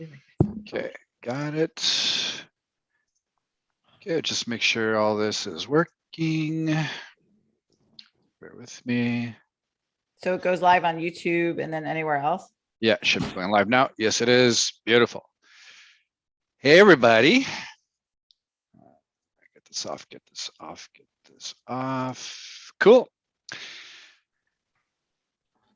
Okay, got it. Okay, just make sure all this is working. Bear with me. So it goes live on YouTube and then anywhere else? Yeah, it should be going live now. Yes, it is. Beautiful. Hey, everybody. Get this off, get this off, get this off. Cool.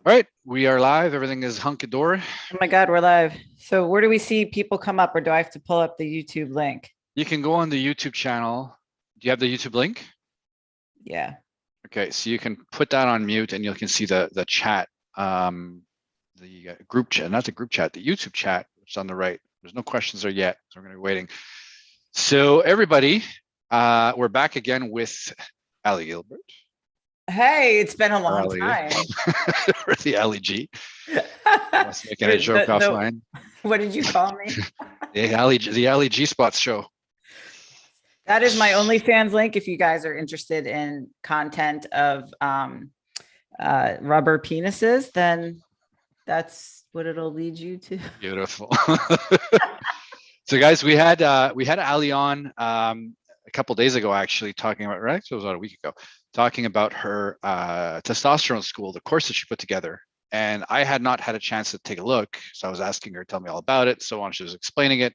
All right, we are live. Everything is hunky-dory. Oh my God, we're live. So where do we see people come up, or do I have to pull up the YouTube link? You can go on the YouTube channel. Do you have the YouTube link? Yeah. Okay, so you can put that on mute and you can see the chat, the group chat, not the group chat, the YouTube chat, which is on the right. There's no questions there yet, so we're going to be waiting. So everybody, we're back again with Ali Gilbert. Hey, it's been a long Ali. time. Or the Ali G. I was making a joke offline. What did you call me? The Ali G Spots show. That is my OnlyFans link if you guys are interested in content of rubber penises, then that's what it'll lead you to. Beautiful. So guys, we had Ali on a couple days ago, actually, talking about, right? So it was about a week ago, talking about her testosterone school, the course that she put together. And I had not had a chance to take a look. So I was asking her to tell me all about it. So on, she was explaining it.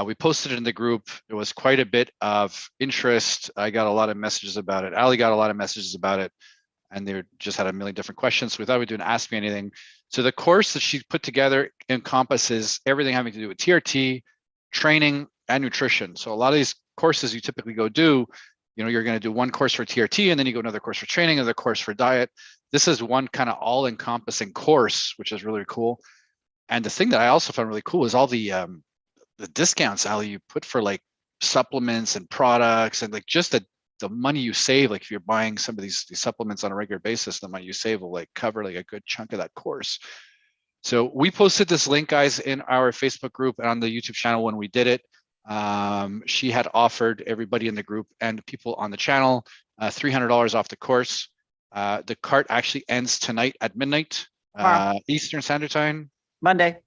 We posted it in the group. There was quite a bit of interest. I got a lot of messages about it. Ali got a lot of messages about it. And they just had a million different questions. So we thought we'd do an Ask Me Anything. So the course that she put together encompasses everything having to do with TRT, training, and nutrition. So a lot of these courses you typically go do, you know, you're going to do one course for TRT and then you go another course for training, another course for diet. This is one kind of all-encompassing course, which is really cool. And the thing that I also found really cool is all the discounts, Ali, you put for like supplements and products, and like just the money you save. Like if you're buying some of these supplements on a regular basis, the money you save will like cover like a good chunk of that course. So we posted this link, guys, in our Facebook group and on the YouTube channel when we did it. She had offered everybody in the group and people on the channel $300 off the course. The cart actually ends tonight at midnight, Eastern Standard Time. Monday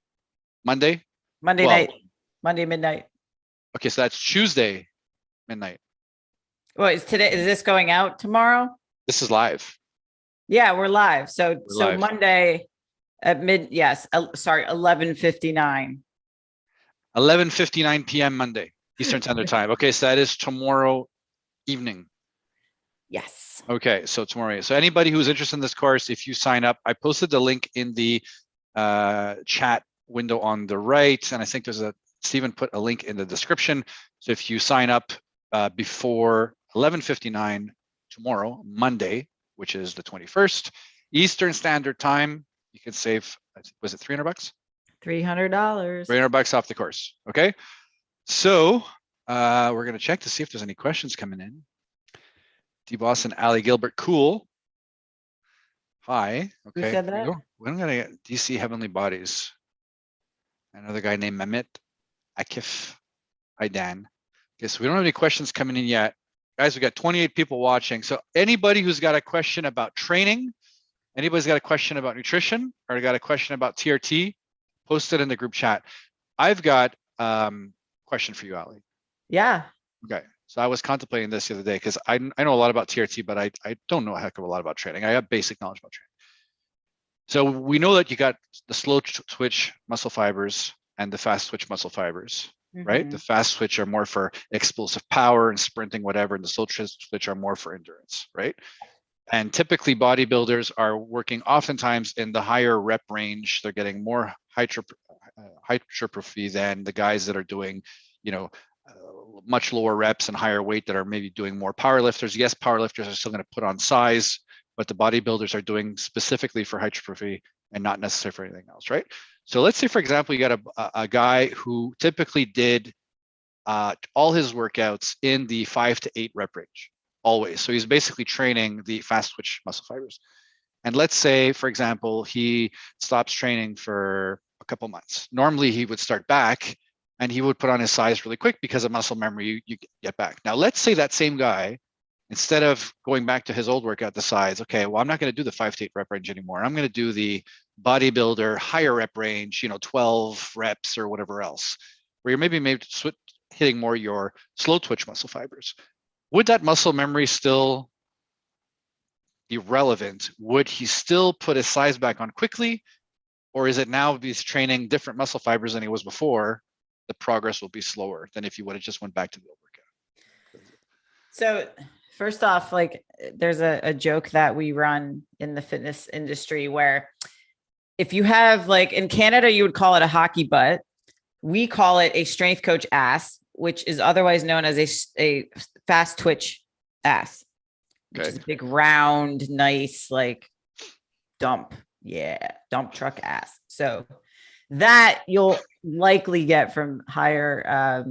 night. Monday midnight. Okay, so that's Tuesday midnight. Well, is this going out tomorrow? This is live. Yeah, we're live. So live. Monday at 11:59. 11:59 p.m. Monday, Eastern Standard Time. Okay, so that is tomorrow evening. Yes. Okay, so tomorrow. So anybody who's interested in this course, if you sign up, I posted the link in the chat window on the right, and I think Stephen put a link in the description. So if you sign up before 11:59 tomorrow, Monday, which is the 21st, Eastern Standard Time, you can save, was it $300? $300. $300 off the course. Okay. So we're going to check to see if there's any questions coming in. D Boss and Ali Gilbert. Cool. Hi. Okay. Who said that? We're going to get DC Heavenly Bodies. Another guy named Mehmet Akif. Hi, Dan. Okay. So we don't have any questions coming in yet. Guys, we got 28 people watching. So anybody who's got a question about training, anybody's got a question about nutrition, or got a question about TRT, post it in the group chat. I've got question for you, Ali. Yeah. Okay. So I was contemplating this the other day because I know a lot about TRT, but I don't know a heck of a lot about training. I have basic knowledge about training. So we know that you got the slow twitch muscle fibers and the fast twitch muscle fibers, right? The fast twitch are more for explosive power and sprinting, whatever, and the slow twitch are more for endurance, right? And typically bodybuilders are working oftentimes in the higher rep range. They're getting more hypertrophy than the guys that are doing, you know, much lower reps and higher weight that are maybe doing more power lifters. Yes, power lifters are still going to put on size, but the bodybuilders are doing specifically for hypertrophy and not necessarily for anything else, right? So let's say, for example, you got a guy who typically did all his workouts in the 5 to 8 rep range. Always. So he's basically training the fast twitch muscle fibers. And let's say, for example, he stops training for a couple months. Normally he would start back and he would put on his size really quick because of muscle memory, you get back. Now, let's say that same guy, instead of going back to his old workout, decides, okay, well, I'm not going to do the 5 to 8 rep range anymore. I'm going to do the bodybuilder, higher rep range, 12 reps or whatever else, where you're maybe hitting more your slow twitch muscle fibers. Would that muscle memory still be relevant? Would he still put his size back on quickly? Or is it now he's training different muscle fibers than he was before, the progress will be slower than if you would have just went back to the workout? So first off, like there's a joke that we run in the fitness industry where if you have, like in Canada, you would call it a hockey butt. We call it a strength coach ass, which is otherwise known as a fast twitch ass, which is a big round, nice, like dump truck ass. So that you'll likely get from higher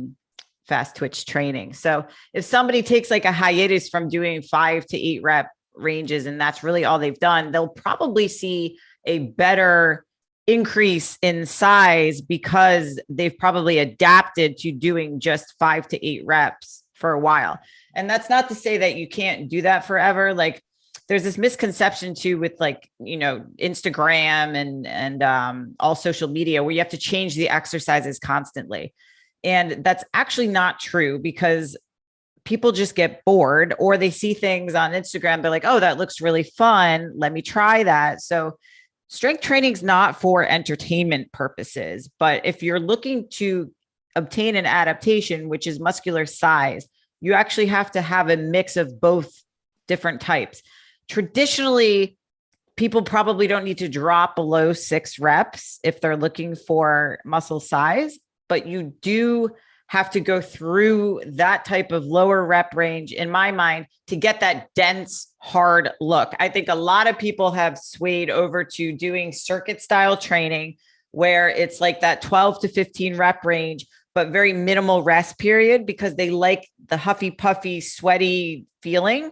fast twitch training. So if somebody takes like a hiatus from doing 5 to 8 rep ranges, and that's really all they've done, they'll probably see a better increase in size because they've probably adapted to doing just 5 to 8 reps for a while. And that's not to say that you can't do that forever. Like there's this misconception too with like, Instagram and all social media where you have to change the exercises constantly. And that's actually not true because people just get bored or they see things on Instagram. They're like, oh, that looks really fun. Let me try that. So strength training is not for entertainment purposes, but if you're looking to obtain an adaptation, which is muscular size, you actually have to have a mix of both different types. Traditionally, people probably don't need to drop below 6 reps if they're looking for muscle size, but you do have to go through that type of lower rep range, in my mind, to get that dense, hard look. I think a lot of people have swayed over to doing circuit style training where it's like that 12 to 15 rep range, but very minimal rest period because they like the huffy puffy, sweaty feeling.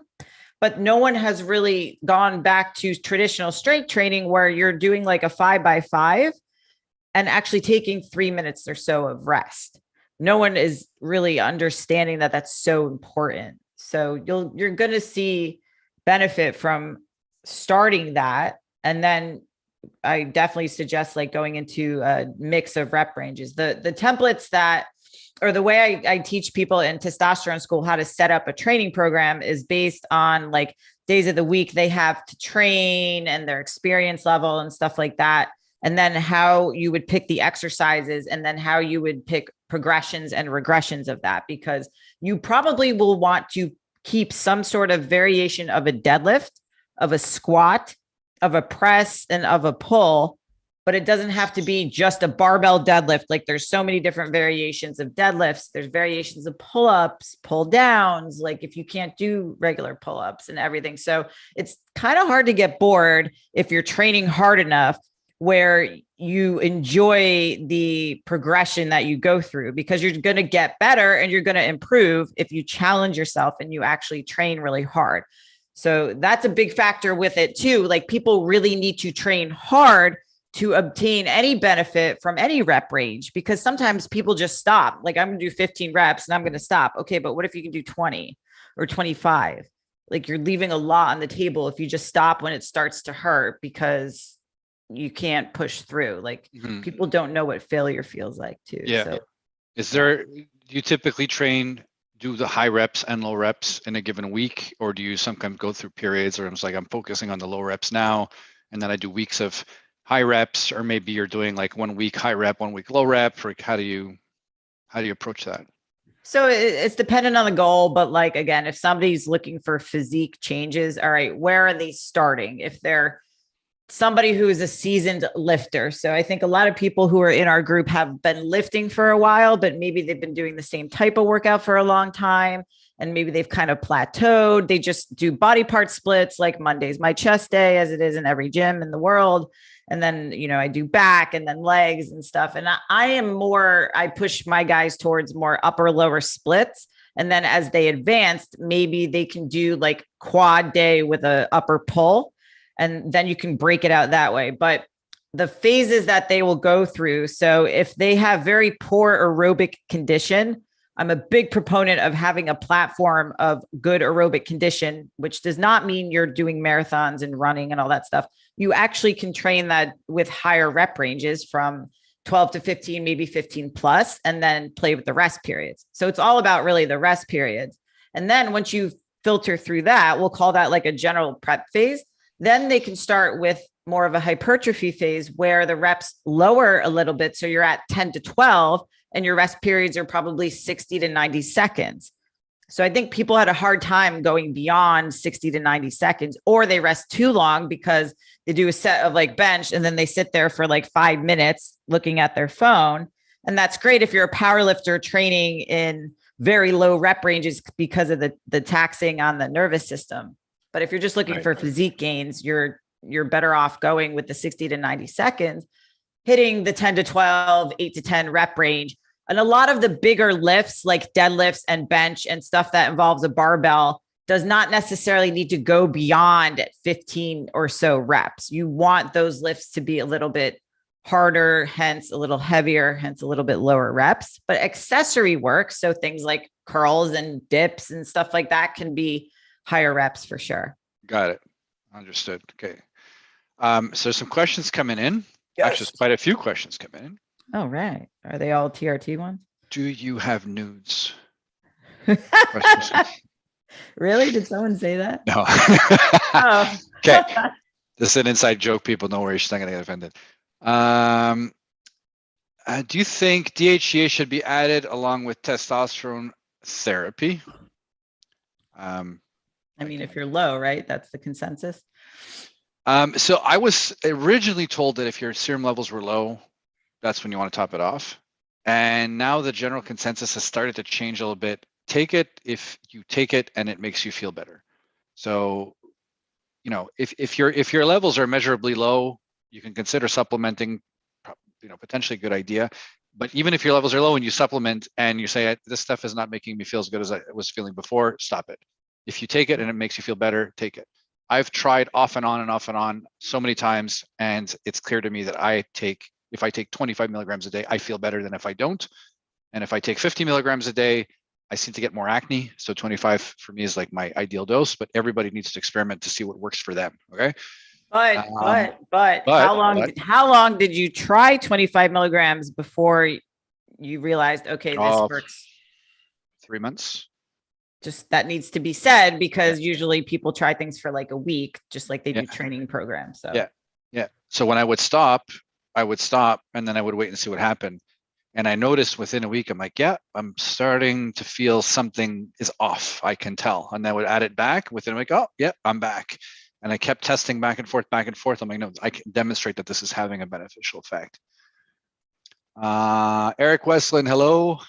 But no one has really gone back to traditional strength training where you're doing like a 5x5 and actually taking 3 minutes or so of rest. No one is really understanding that that's so important. So you're going to see benefit from starting that. And then I definitely suggest like going into a mix of rep ranges. The templates that, or the way I teach people in testosterone school how to set up a training program is based on like days of the week they have to train and their experience level and stuff like that. And then how you would pick the exercises and then how you would pick progressions and regressions of that, because you probably will want to keep some sort of variation of a deadlift, of a squat, of a press, and of a pull, but it doesn't have to be just a barbell deadlift. Like there's so many different variations of deadlifts. There's variations of pull-ups, pull downs, like if you can't do regular pull-ups and everything. So it's kind of hard to get bored if you're training hard enough where you enjoy the progression that you go through, because you're going to get better and you're going to improve if you challenge yourself and you actually train really hard. So that's a big factor with it too. Like people really need to train hard to obtain any benefit from any rep range, because sometimes people just stop. Like I'm going to do 15 reps and I'm going to stop. Okay, but what if you can do 20 or 25? Like you're leaving a lot on the table if you just stop when it starts to hurt because you can't push through. Like people don't know what failure feels like too. Yeah. So, do you typically do the high reps and low reps in a given week, or do you sometimes go through periods where it's like I'm focusing on the low reps now, and then I do weeks of high reps, or maybe you're doing like 1 week high rep, 1 week low rep? Or how do you approach that? So it's dependent on the goal, but like, again, if somebody's looking for physique changes, all right, where are they starting? If they're somebody who is a seasoned lifter. So I think a lot of people who are in our group have been lifting for a while, but maybe they've been doing the same type of workout for a long time. And maybe they've kind of plateaued. They just do body part splits, like Monday's my chest day, as it is in every gym in the world. And then, I do back and then legs and stuff. And I push my guys towards more upper lower splits. And then as they advanced, maybe they can do like quad day with a upper pull. And then you can break it out that way. But the phases that they will go through. So if they have very poor aerobic condition, I'm a big proponent of having a platform of good aerobic condition, which does not mean you're doing marathons and running and all that stuff. You actually can train that with higher rep ranges from 12 to 15, maybe 15 plus, and then play with the rest periods. So it's all about really the rest periods. And then once you filter through that, we'll call that like a general prep phase. Then they can start with more of a hypertrophy phase where the reps lower a little bit. So you're at 10 to 12 and your rest periods are probably 60 to 90 seconds. So I think people had a hard time going beyond 60 to 90 seconds, or they rest too long because they do a set of like bench and then they sit there for like 5 minutes looking at their phone. And that's great if you're a power lifter training in very low rep ranges because of the taxing on the nervous system. But if you're just looking for physique gains, you're better off going with the 60 to 90 seconds, hitting the 10 to 12, 8 to 10 rep range. And a lot of the bigger lifts like deadlifts and bench and stuff that involves a barbell does not necessarily need to go beyond 15 or so reps. You want those lifts to be a little bit harder, hence a little heavier, hence a little bit lower reps. But accessory work, so things like curls and dips and stuff like that, can be higher reps for sure. Got it. Understood. Okay. So some questions coming in. Yes. Actually, there's quite a few questions coming in. Oh, right. Are they all TRT ones? Do you have nudes? Really? Did someone say that? No. Oh. Okay. This is an inside joke. People don't worry. She's not going to get offended. Do you think DHEA should be added along with testosterone therapy? I mean, if you're low, right? That's the consensus. So I was originally told that if your serum levels were low, that's when you want to top it off. And now the general consensus has started to change a little bit. Take it if you take it and it makes you feel better. So, you know, if your levels are measurably low, you can consider supplementing. You know, potentially a good idea. But even if your levels are low and you supplement and you say this stuff is not making me feel as good as I was feeling before, stop it. If you take it and it makes you feel better, take it. I've tried off and on so many times, and it's clear to me that if I take 25 milligrams a day, I feel better than if I don't. And if I take 50 milligrams a day, I seem to get more acne. So 25 for me is like my ideal dose, but everybody needs to experiment to see what works for them. Okay. But how long did you try 25 milligrams before you realized, okay, this works? 3 months. Just that needs to be said, because usually people try things for like a week, just like they do training programs. So yeah. So when I would stop, and then I would wait and see what happened. And I noticed within a week, I'm like, yeah, I'm starting to feel something is off. I can tell. And I would add it back within a week. Oh, yeah, I'm back. And I kept testing back and forth. I'm like, no, I can demonstrate that this is having a beneficial effect. Eric Westland, hello.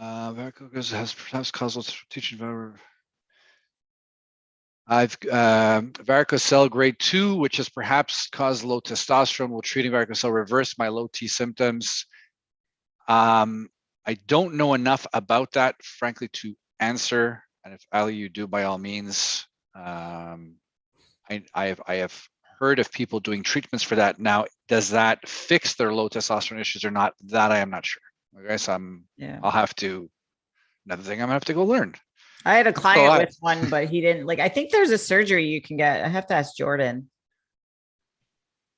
Varicose has perhaps causal teaching. I've varicocele grade 2, which has perhaps caused low testosterone. Will treating varicocele reverse my low T symptoms? I don't know enough about that, frankly, to answer. And if Ali, you do, by all means. I have heard of people doing treatments for that. Now, does that fix their low testosterone issues or not? That I am not sure. Okay, so I'll have to. Another thing I'm gonna have to go learn. I had a client with one, but he didn't like. I think there's a surgery you can get. I have to ask Jordan.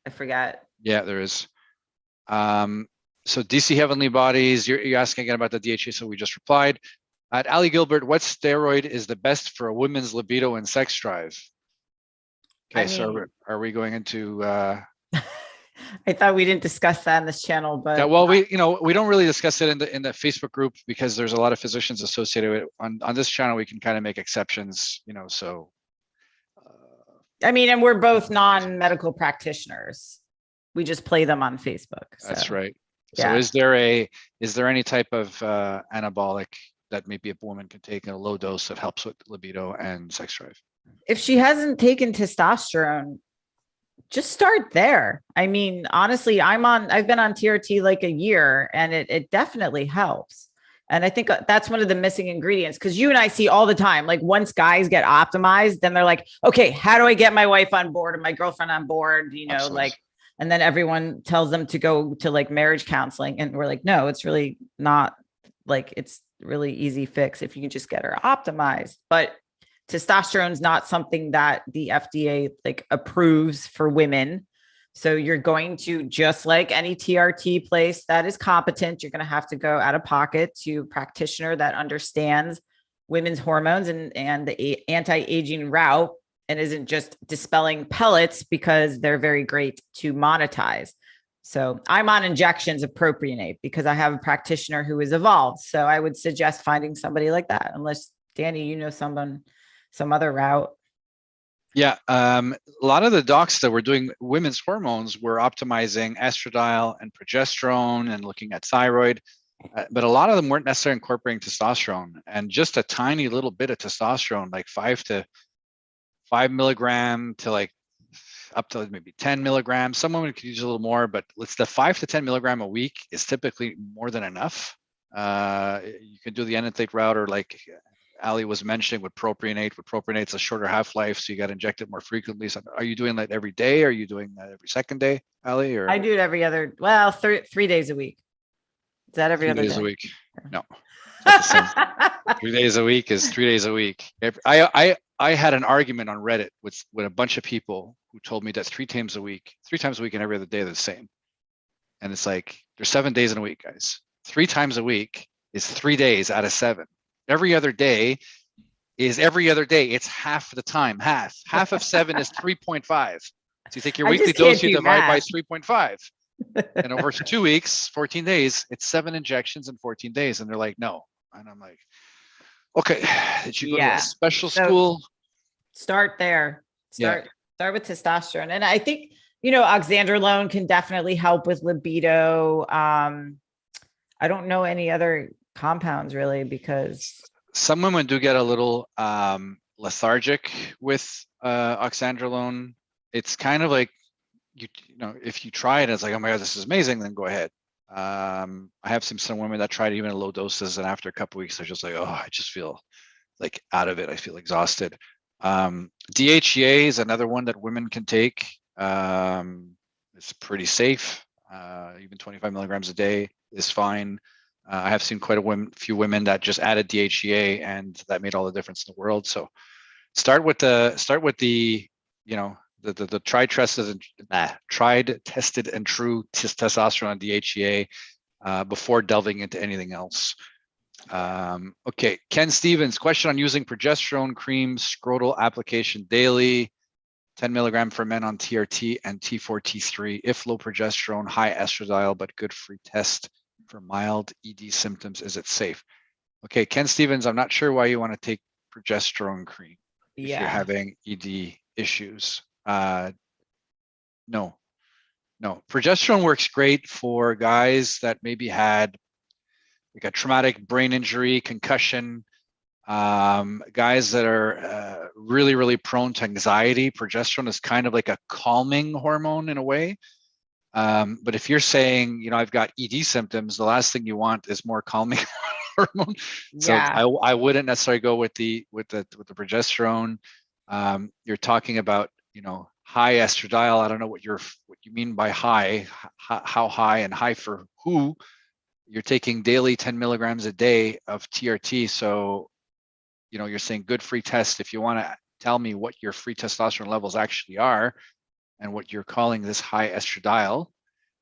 I forgot. Yeah, there is. So DC Heavenly Bodies, you're asking again about the DHA. So we just replied. At Ali Gilbert, what steroid is the best for a woman's libido and sex drive? Okay, so are we going into? I thought we didn't discuss that on this channel, but yeah, well, we don't really discuss it in the Facebook group because there's a lot of physicians associated with it. On this channel, we can kind of make exceptions, so. I mean, and we're both non-medical practitioners. We just play them on Facebook. So. That's right. So is there any type of anabolic that maybe a woman can take in a low dose that helps with libido and sex drive? If she hasn't taken testosterone, just start there. I mean, honestly, I've been on TRT like a year, and it definitely helps. And I think that's one of the missing ingredients, because you and I see all the time, like once guys get optimized, then they're like, okay, how do I get my wife on board and my girlfriend on board? Absolutely. And then everyone tells them to go to like marriage counseling. And we're like, no, it's really not like it's really easy fix if you can just get her optimized. But testosterone is not something that the FDA like approves for women. So you're going to, just like any TRT place that is competent, you're going to have to go out of pocket to a practitioner that understands women's hormones and the anti-aging route, and isn't just dispelling pellets because they're very great to monetize. So I'm on injections of propionate because I have a practitioner who is evolved. So I would suggest finding somebody like that, unless Danny, you know, someone, some other route. Yeah, a lot of the docs that were doing women's hormones were optimizing estradiol and progesterone and looking at thyroid, but a lot of them weren't necessarily incorporating testosterone, and just a tiny little bit of testosterone, like 5 milligram to like up to maybe 10 milligrams. Some women could use a little more, but it's the 5 to 10 milligram a week is typically more than enough. You can do the enanthate route, or like Ali was mentioning with propionate. With propionate, it's a shorter half-life, so you got to inject it more frequently. So are you doing that every day? Are you doing that every second day, Ali? Or I do it every other, well, 3 days a week. Is that every other day? 3 days a week? No, it's not the same. 3 days a week is 3 days a week. I had an argument on Reddit with a bunch of people who told me that 3 times a week and every other day are the same. And it's like, there's 7 days in a week, guys. 3 times a week is 3 days out of 7. Every other day is every other day. It's half the time. Half of 7 is 3.5. So you take your weekly dose, you divide by 3.5. And over 2 weeks, 14 days, it's 7 injections in 14 days. And they're like, no. And I'm like, okay, did you go to a special school? Start there. Start with testosterone. And I think, you know, oxandrolone can definitely help with libido. I don't know any other compounds really, because some women do get a little lethargic with oxandrolone. It's kind of like, you know, if you try it, it's like, oh my God, this is amazing, then go ahead. I have seen some women that tried even at low doses, and after a couple of weeks, they're just like, oh, I just feel like out of it. I feel exhausted. DHEA is another one that women can take. It's pretty safe. Even 25 milligrams a day is fine. I have seen quite a few women that just added DHEA, and that made all the difference in the world. So start with the you know, the tried, tested and true testosterone and DHEA before delving into anything else. Okay, Ken Stevens, question on using progesterone cream scrotal application daily, 10 milligram for men on TRT and T4, T3, if low progesterone, high estradiol, but good free test for mild ED symptoms. Is it safe? Okay, Ken Stevens, I'm not sure why you want to take progesterone cream if you're having ED issues. No. Progesterone works great for guys that maybe had like a traumatic brain injury, concussion, guys that are really, really prone to anxiety. Progesterone is kind of like a calming hormone in a way. But if you're saying, you know, I've got ED symptoms, the last thing you want is more calming hormone. So I wouldn't necessarily go with the progesterone. You're talking about, you know, high estradiol. I don't know what you mean by high, how high, and high for who. You're taking daily 10 milligrams a day of TRT. So, you know, you're saying good free test. If you want to tell me what your free testosterone levels actually are and what you're calling this high estradiol,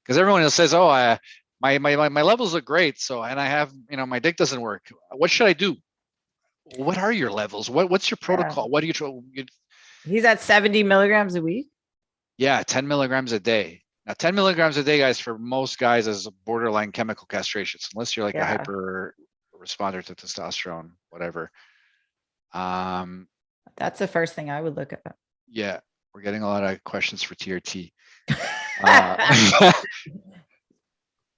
because everyone else says, oh, my levels look great. So, and I have, you know, my dick doesn't work. What should I do? What are your levels? What's your protocol? What do you? He's at 70 milligrams a week. Yeah, 10 milligrams a day. Now, 10 milligrams a day, guys, for most guys is borderline chemical castration, unless you're like a hyper responder to testosterone, whatever. That's the first thing I would look at. Yeah, we're getting a lot of questions for TRT.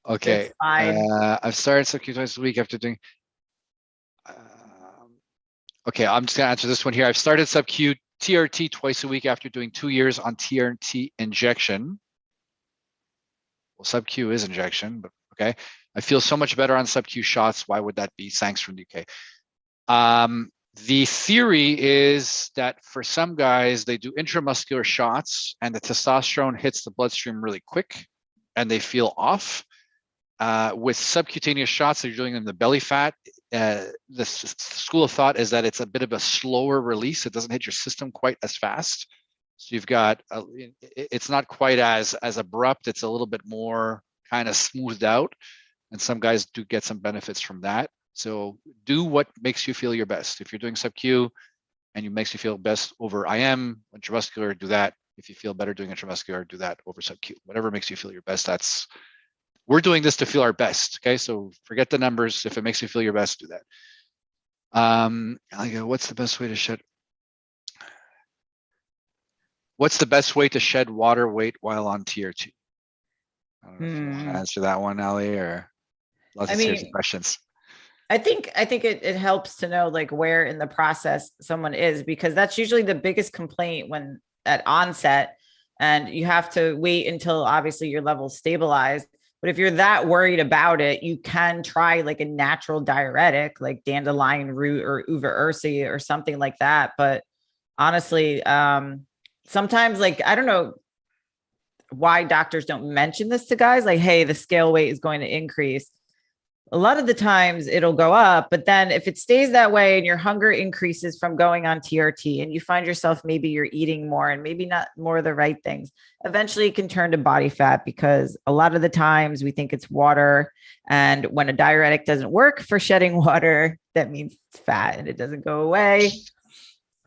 Okay. I've started sub-Q twice a week after doing. Okay, I'm just gonna answer this one here. I've started sub-Q TRT twice a week after doing 2 years on TRT injection. Well, sub-Q is injection, but okay. I feel so much better on sub-Q shots. Why would that be? Thanks from the UK. The theory is that for some guys, they do intramuscular shots and the testosterone hits the bloodstream really quick and they feel off. with subcutaneous shots that you're doing in the belly fat, the school of thought is that it's a bit of a slower release. It doesn't hit your system quite as fast. So you've got, it's not quite as abrupt. It's a little bit more kind of smoothed out. And some guys do get some benefits from that. So do what makes you feel your best. If you're doing sub-Q and it makes you feel best over IM, intravascular, do that. If you feel better doing intravascular, do that over sub-Q. Whatever makes you feel your best, we're doing this to feel our best. Okay, so forget the numbers. If it makes you feel your best, do that. What's the best way to shed? What's the best way to shed water weight while on TRT? I don't know if you want to answer that one, Ali, or lots of series of questions. I think it helps to know like where in the process someone is, because that's usually the biggest complaint when at onset, and you have to wait until obviously your level's stabilized. But if you're that worried about it, you can try like a natural diuretic like dandelion root or uva ursi or something like that. But honestly, sometimes, like, I don't know why doctors don't mention this to guys, like, hey, the scale weight is going to increase. A lot of the times it'll go up, but then if it stays that way and your hunger increases from going on TRT and you find yourself, maybe you're eating more and maybe not more of the right things, eventually it can turn to body fat, because a lot of the times we think it's water. And when a diuretic doesn't work for shedding water, that means it's fat and it doesn't go away.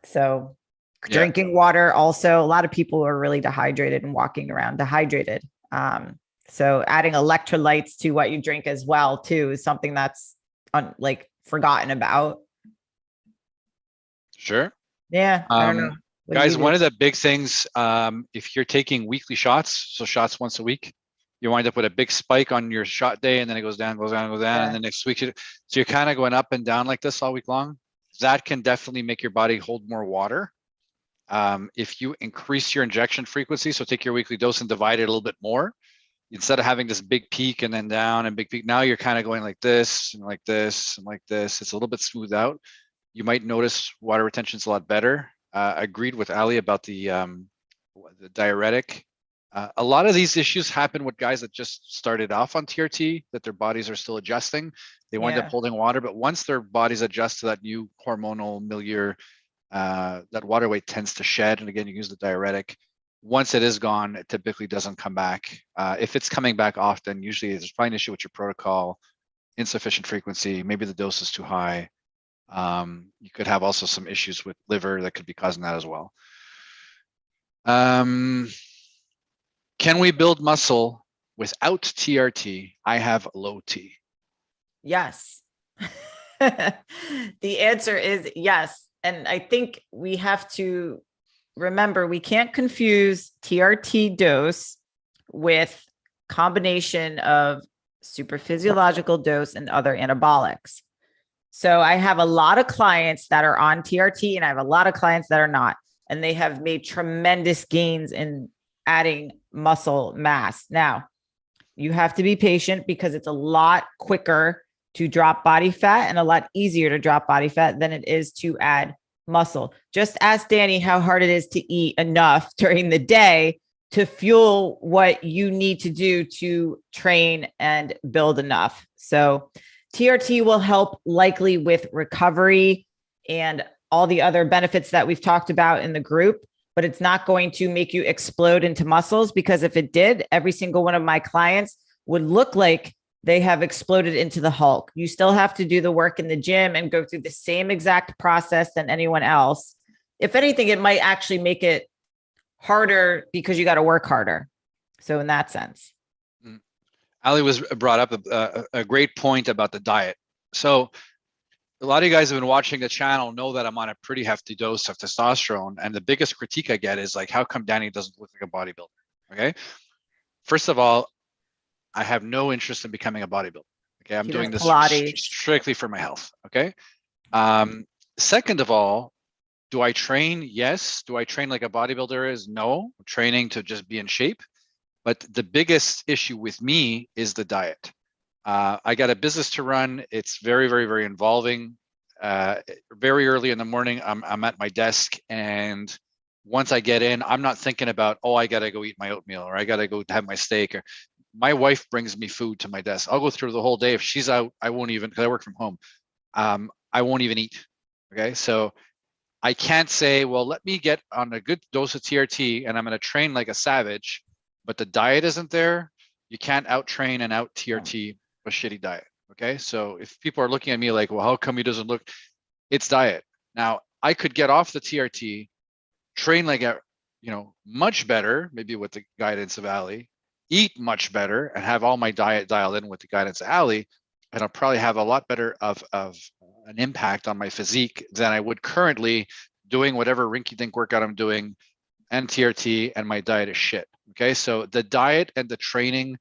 So drinking water, also, a lot of people are really dehydrated and walking around dehydrated. So adding electrolytes to what you drink as well, too, is something that's forgotten about. Sure. Yeah. I don't know. Guys, one of the big things, if you're taking weekly shots, so shots once a week, you wind up with a big spike on your shot day, and then it goes down, and then next week, so you're kind of going up and down like this all week long. That can definitely make your body hold more water. If you increase your injection frequency, so take your weekly dose and divide it a little bit more, instead of having this big peak and then down and big peak, now you're kind of going like this and like this and like this. It's a little bit smoothed out. You might notice water retention is a lot better. Agreed with Ali about the diuretic. A lot of these issues happen with guys that just started off on TRT, that their bodies are still adjusting. They wind up holding water, but once their bodies adjust to that new hormonal milieu, that water weight tends to shed. And again, you use the diuretic. Once it is gone, it typically doesn't come back. If it's coming back often, usually there's probably an issue with your protocol, insufficient frequency, maybe the dose is too high. You could have also some issues with liver that could be causing that as well. Can we build muscle without TRT? I have low T. Yes. The answer is yes. And I think we have to remember, we can't confuse TRT dose with combination of super physiological dose and other anabolics. So I have a lot of clients that are on TRT and I have a lot of clients that are not, and they have made tremendous gains in adding muscle mass. Now, you have to be patient because it's a lot quicker to drop body fat and a lot easier to drop body fat than it is to add muscle. Just ask Danny how hard it is to eat enough during the day to fuel what you need to do to train and build enough. So TRT will help likely with recovery and all the other benefits that we've talked about in the group, but it's not going to make you explode into muscles, because if it did, every single one of my clients would look like they have exploded into the Hulk. You still have to do the work in the gym and go through the same exact process than anyone else. If anything, it might actually make it harder because you got to work harder. So in that sense. Ali was brought up a great point about the diet. So a lot of you guys have been watching the channel know that I'm on a pretty hefty dose of testosterone. And the biggest critique I get is like, how come Danny doesn't look like a bodybuilder? Okay. First of all, I have no interest in becoming a bodybuilder. Okay, I'm doing this strictly for my health. Okay. Second of all, do I train? Yes. Do I train like a bodybuilder is? No. I'm training to just be in shape. But the biggest issue with me is the diet. I got a business to run. It's very, very, very involving. Very early in the morning, I'm at my desk, and once I get in, I'm not thinking about, oh, I got to go eat my oatmeal or I got to go have my steak. Or my wife brings me food to my desk. I'll go through the whole day. If she's out, I won't even, because I work from home. I won't even eat. Okay. So I can't say, well, let me get on a good dose of TRT and I'm going to train like a savage, but the diet isn't there. You can't out train and out TRT a shitty diet. Okay. So if people are looking at me like, well, how come he doesn't look, it's diet. Now I could get off the TRT, train like a, much better, maybe with the guidance of Ali, eat much better and have all my diet dialed in with the guidance of Ali. And I'll probably have a lot better of an impact on my physique than I would currently doing whatever rinky dink workout I'm doing and TRT, and my diet is shit. Okay. So the diet and the training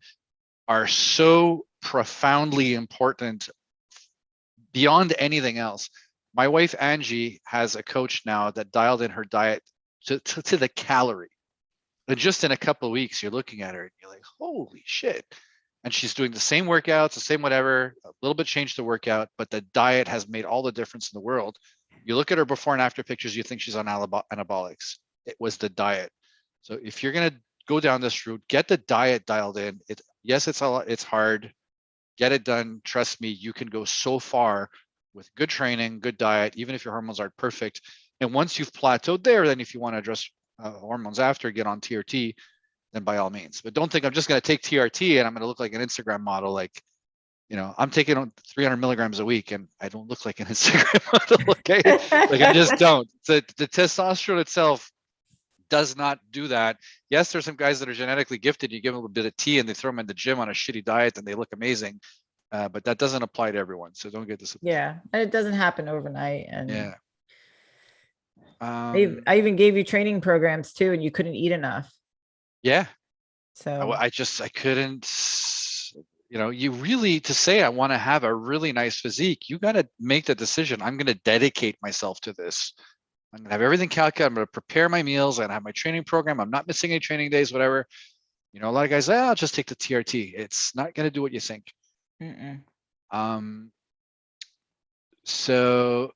are so profoundly important beyond anything else. My wife, Angie, has a coach now that dialed in her diet to the calorie. And just in a couple of weeks, you're looking at her and you're like, holy shit. And she's doing the same workouts, the same whatever, a little bit changed the workout, but the diet has made all the difference in the world. You look at her before and after pictures, you think she's on anabolics. It was the diet. So if you're going to go down this route, get the diet dialed in. Yes, it's hard. Get it done. Trust me, you can go so far with good training, good diet, even if your hormones aren't perfect. And once you've plateaued there, then if you want to address hormones after, get on TRT, then by all means. But don't think I'm just going to take TRT and I'm going to look like an Instagram model. Like, I'm taking on 300 milligrams a week and I don't look like an Instagram model. Okay. Like I just don't. The testosterone itself does not do that. Yes, there's some guys that are genetically gifted. You give them a bit of tea and they throw them in the gym on a shitty diet and they look amazing. But that doesn't apply to everyone. So don't get this. Yeah. And it doesn't happen overnight. And yeah. I even gave you training programs too, and you couldn't eat enough. Yeah. So I couldn't, you really, to say I want to have a really nice physique, you got to make the decision. I'm going to dedicate myself to this. I'm going to have everything calculated. I'm going to prepare my meals and have my training program. I'm not missing any training days, whatever. A lot of guys say, I'll just take the TRT. It's not going to do what you think. So,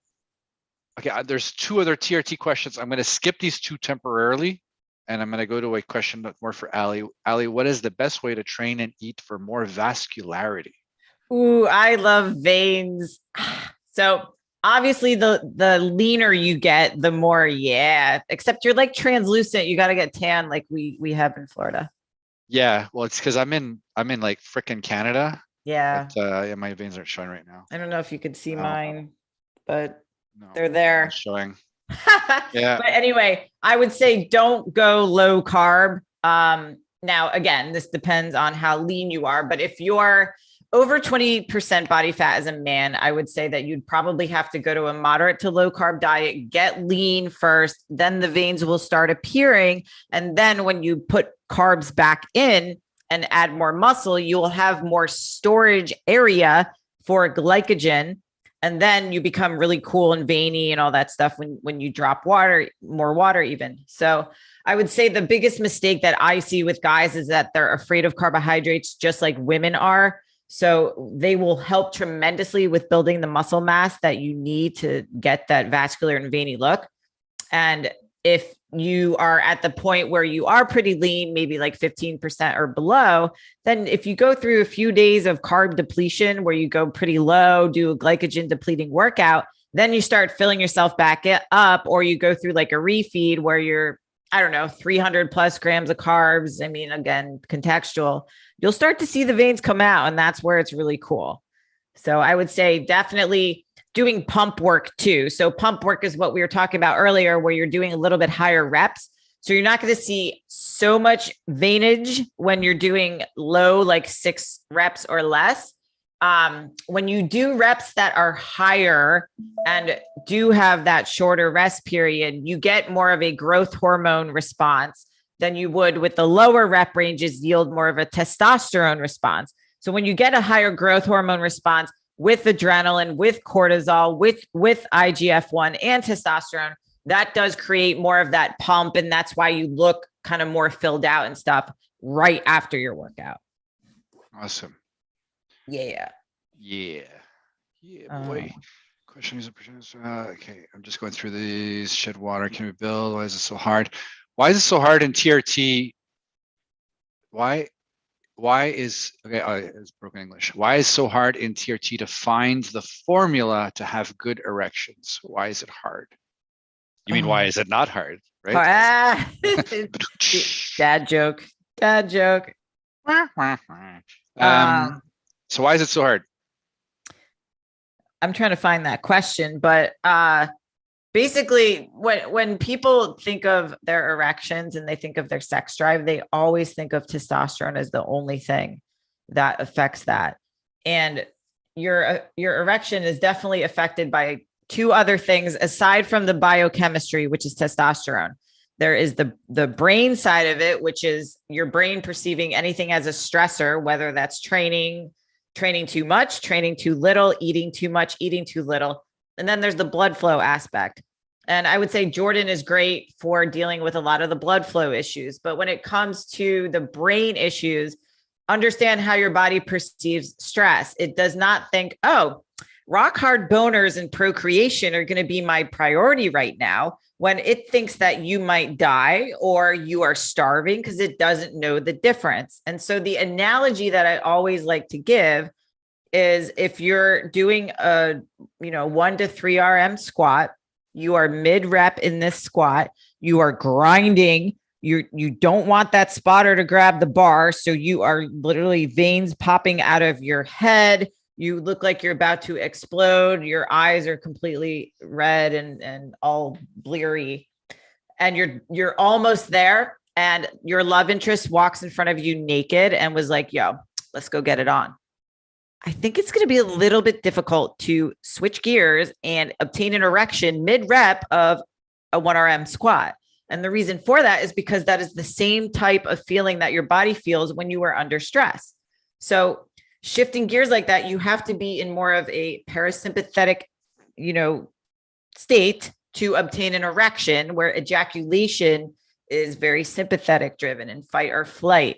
okay, there's two other TRT questions. I'm going to skip these two temporarily. And I'm going to go to a question more for Ali. Ali, what is the best way to train and eat for more vascularity? Ooh, I love veins. So obviously the leaner you get, the more, except you're like translucent. You got to get tan like we have in Florida. Yeah. Well, it's because I'm in like frickin' Canada. Yeah. But, my veins aren't showing right now. I don't know if you could see mine, but no, they're there. Showing. Yeah. But anyway, I would say don't go low carb. Now, again, this depends on how lean you are, but if you're over 20% body fat as a man, I would say that you'd probably have to go to a moderate to low carb diet, get lean first, then the veins will start appearing. And then when you put carbs back in and add more muscle, you will have more storage area for glycogen. And then you become really cool and veiny and all that stuff when you drop more water even. So I would say the biggest mistake that I see with guys is that they're afraid of carbohydrates, just like women are. So they will help tremendously with building the muscle mass that you need to get that vascular and veiny look. And if you are at the point where you are pretty lean, maybe like 15% or below, then if you go through a few days of carb depletion where you go pretty low, do a glycogen depleting workout, then you start filling yourself back up, or you go through like a refeed where you're, 300 plus grams of carbs. I mean, again, contextual, you'll start to see the veins come out, and that's where it's really cool. So I would say definitely doing pump work too. So pump work is what we were talking about earlier, where you're doing a little bit higher reps. So you're not going to see so much veinage when you're doing low, like 6 reps or less. When you do reps that are higher and do have that shorter rest period, you get more of a growth hormone response than you would with the lower rep ranges yield more of a testosterone response. So when you get a higher growth hormone response with adrenaline, with cortisol, with IGF-1 and testosterone, that does create more of that pump. And that's why you look kind of more filled out and stuff right after your workout. Awesome. Yeah. Boy. Question is, okay. I'm just going through these. Shed water can we build? Why is it so hard? Why is it so hard in TRT? Why it's broken English. Why is it so hard in TRT to find the formula to have good erections? Why is it hard? You mean why is it not hard, right? Dad joke. So why is it so hard? I'm trying to find that question, but basically when people think of their erections and they think of their sex drive, they always think of testosterone as the only thing that affects that. And your erection is definitely affected by two other things aside from the biochemistry, which is testosterone. There is the brain side of it, which is your brain perceiving anything as a stressor, whether that's training too much, training too little, eating too much, eating too little. And then there's the blood flow aspect. And I would say Jordan is great for dealing with a lot of the blood flow issues. But when it comes to the brain issues, understand how your body perceives stress. It does not think, oh, rock hard boners and procreation are going to be my priority right now, when it thinks that you might die or you are starving, because it doesn't know the difference. And so the analogy that I always like to give is if you're doing a 1 to 3 RM squat, you are mid rep in this squat, you are grinding, you don't want that spotter to grab the bar, so you are literally veins popping out of your head, you look like you're about to explode, your eyes are completely red and all bleary, and you're almost there, and your love interest walks in front of you naked and was like, yo, let's go get it on. I think it's going to be a little bit difficult to switch gears and obtain an erection mid-rep of a 1RM squat. And the reason for that is because that is the same type of feeling that your body feels when you are under stress. So shifting gears like that, you have to be in more of a parasympathetic, state to obtain an erection, where ejaculation is very sympathetic driven and fight or flight.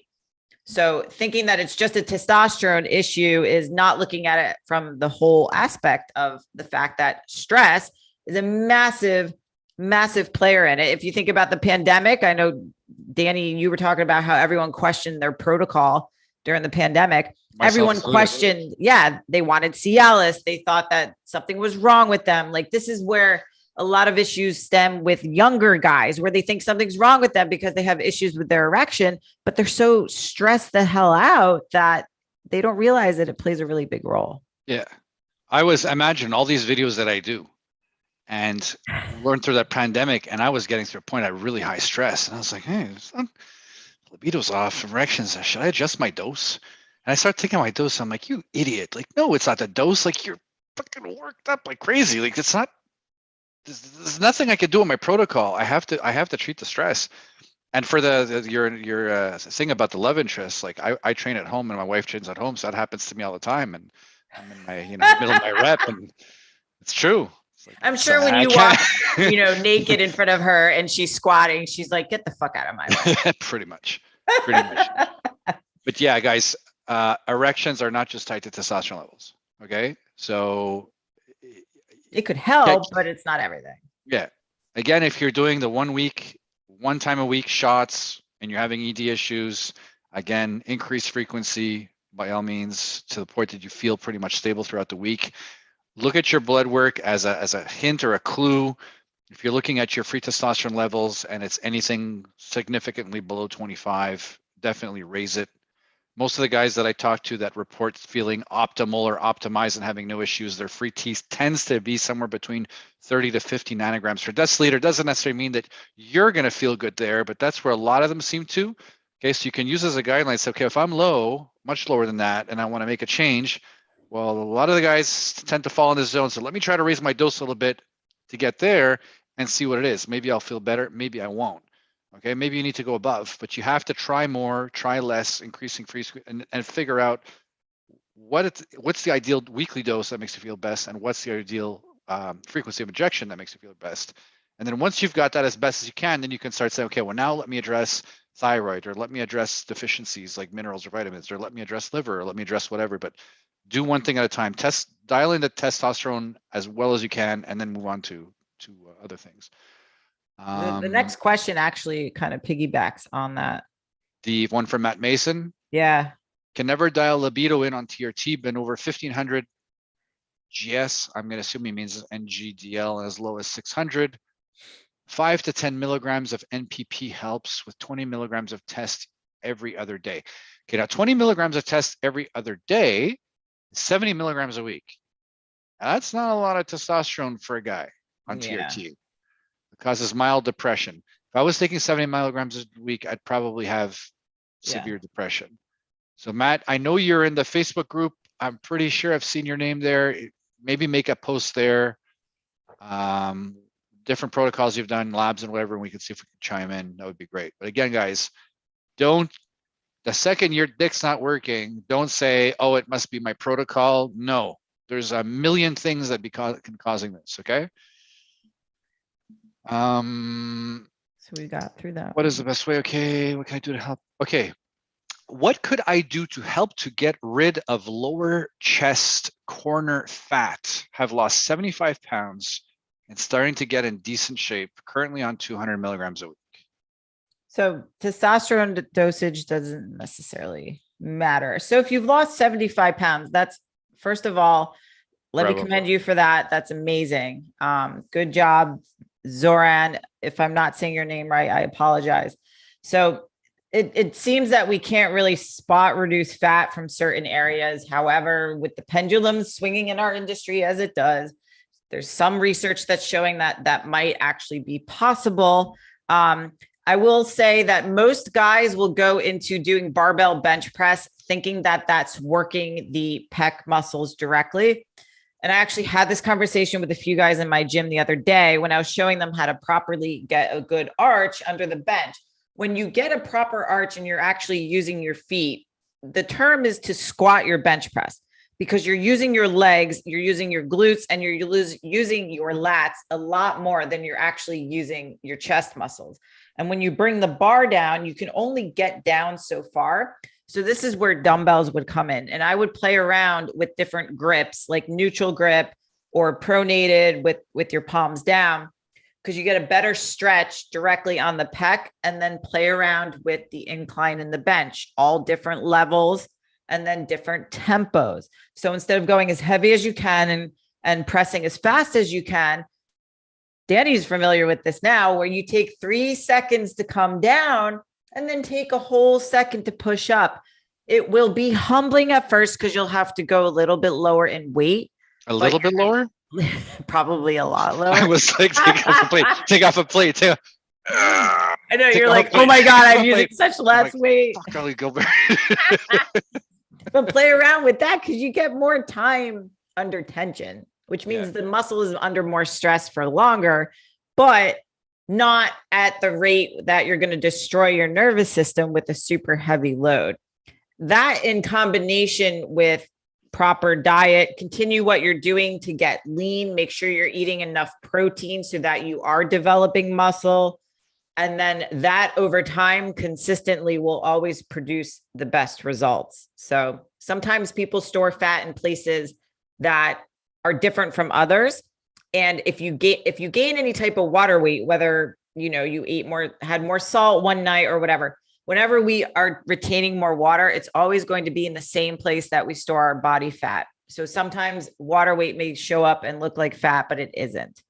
So thinking that it's just a testosterone issue is not looking at it from the whole aspect of the fact that stress is a massive, massive player in it. If you think about the pandemic, I know, Danny, you were talking about how everyone questioned their protocol during the pandemic. Everyone questioned, they wanted Cialis. They thought that something was wrong with them. Like, this is where a lot of issues stem with younger guys, where they think something's wrong with them because they have issues with their erection, but they're so stressed the hell out that they don't realize that it plays a really big role. Yeah. Imagine all these videos that I do and learned through that pandemic, and I was getting to a point of really high stress. And I was like, hey, libido's off, erections. Should I adjust my dose? And I start taking my dose. I'm like, you idiot. Like, no, it's not the dose. Like, you're fucking worked up like crazy. Like, it's not. There's nothing I could do in my protocol. I have to treat the stress. And for your thing about the love interest, like I train at home and my wife trains at home, so that happens to me all the time. And I'm in my middle of my rep, and it's true. It's like, I'm sure when you walk, naked in front of her and she's squatting, she's like, "Get the fuck out of my way." Pretty much. But yeah, guys, erections are not just tied to testosterone levels. Okay, so it could help, but it's not everything. Yeah. Again, if you're doing the 1 week, 1 time a week shots and you're having ED issues, again, increase frequency by all means to the point that you feel pretty much stable throughout the week. Look at your blood work as a hint or a clue. If you're looking at your free testosterone levels and it's anything significantly below 25, definitely raise it. Most of the guys that I talk to that report feeling optimal or optimized and having no issues, their free T tends to be somewhere between 30 to 50 nanograms per deciliter. Doesn't necessarily mean that you're going to feel good there, but that's where a lot of them seem to. Okay, so you can use as a guideline. Say, okay, if I'm low, much lower than that, and I want to make a change, well, a lot of the guys tend to fall in this zone. So let me try to raise my dose a little bit to get there and see what it is. Maybe I'll feel better. Maybe I won't. Okay, maybe you need to go above, but you have to try more, try less, increasing free and figure out what's the ideal weekly dose that makes you feel best, and what's the ideal frequency of injection that makes you feel best. And then once you've got that as best as you can, then you can start saying, okay, well, now let me address thyroid, or let me address deficiencies like minerals or vitamins, or let me address liver, or let me address whatever. But do one thing at a time. Dial in the testosterone as well as you can, and then move on to other things. The next question actually kind of piggybacks on that. The one from Matt Mason. Yeah. Can never dial libido in on TRT, been over 1500 GS. I'm going to assume he means NGDL as low as 600. 5 to 10 milligrams of NPP helps with 20 milligrams of test every other day. Okay, now 20 milligrams of test every other day, 70 milligrams a week. That's not a lot of testosterone for a guy on TRT. It causes mild depression. If I was taking 70 milligrams a week, I'd probably have severe depression. So Matt, I know you're in the Facebook group. I'm pretty sure I've seen your name there. Maybe make a post there. Different protocols you've done, labs and whatever, and we can see if we can chime in. That would be great. But again, guys, the second your dick's not working, don't say, oh, it must be my protocol. No, there's a million things that can causing this, okay? So we got through that. What is the best way? Okay, what can I do to help? Okay, what could I do to help to get rid of lower chest corner fat? Have lost 75 pounds and starting to get in decent shape, currently on 200 milligrams a week. So testosterone dosage doesn't necessarily matter. So if you've lost 75 pounds, that's, first of all, let me commend you for that. That's amazing. Good job, Zoran. If I'm not saying your name right, I apologize. So it seems that we can't really spot reduce fat from certain areas. However, with the pendulum swinging in our industry as it does, there's some research that's showing that that might actually be possible. I will say that most guys will go into doing barbell bench press thinking that that's working the pec muscles directly. And I actually had this conversation with a few guys in my gym the other day when I was showing them how to properly get a good arch under the bench. When you get a proper arch and you're actually using your feet, the term is to squat your bench press, because you're using your legs, you're using your glutes, and you're using your lats a lot more than you're actually using your chest muscles. And when you bring the bar down, you can only get down so far. So this is where dumbbells would come in. And I would play around with different grips, like neutral grip or pronated with your palms down, because you get a better stretch directly on the pec, and then play around with the incline and the bench, all different levels, and then different tempos. So instead of going as heavy as you can and pressing as fast as you can, Danny's familiar with this now, where you take 3 seconds to come down and then take a whole second to push up. It will be humbling at first because you'll have to go a little bit lower in weight. A little bit lower? Probably a lot lower. I was like, take off a plate, take off a plate. I know, you're like, oh my God, I'm using such less weight. Fuck Ali Gilbert. But play around with that because you get more time under tension, which means the muscle is under more stress for longer, but not at the rate that you're going to destroy your nervous system with a super heavy load. That, in combination with proper diet, continue what you're doing to get lean, make sure you're eating enough protein so that you are developing muscle. And then that over time consistently will always produce the best results. So sometimes people store fat in places that are different from others. And if you gain any type of water weight, whether, you had more salt one night or whatever, whenever we are retaining more water, it's always going to be in the same place that we store our body fat. So sometimes water weight may show up and look like fat, but it isn't.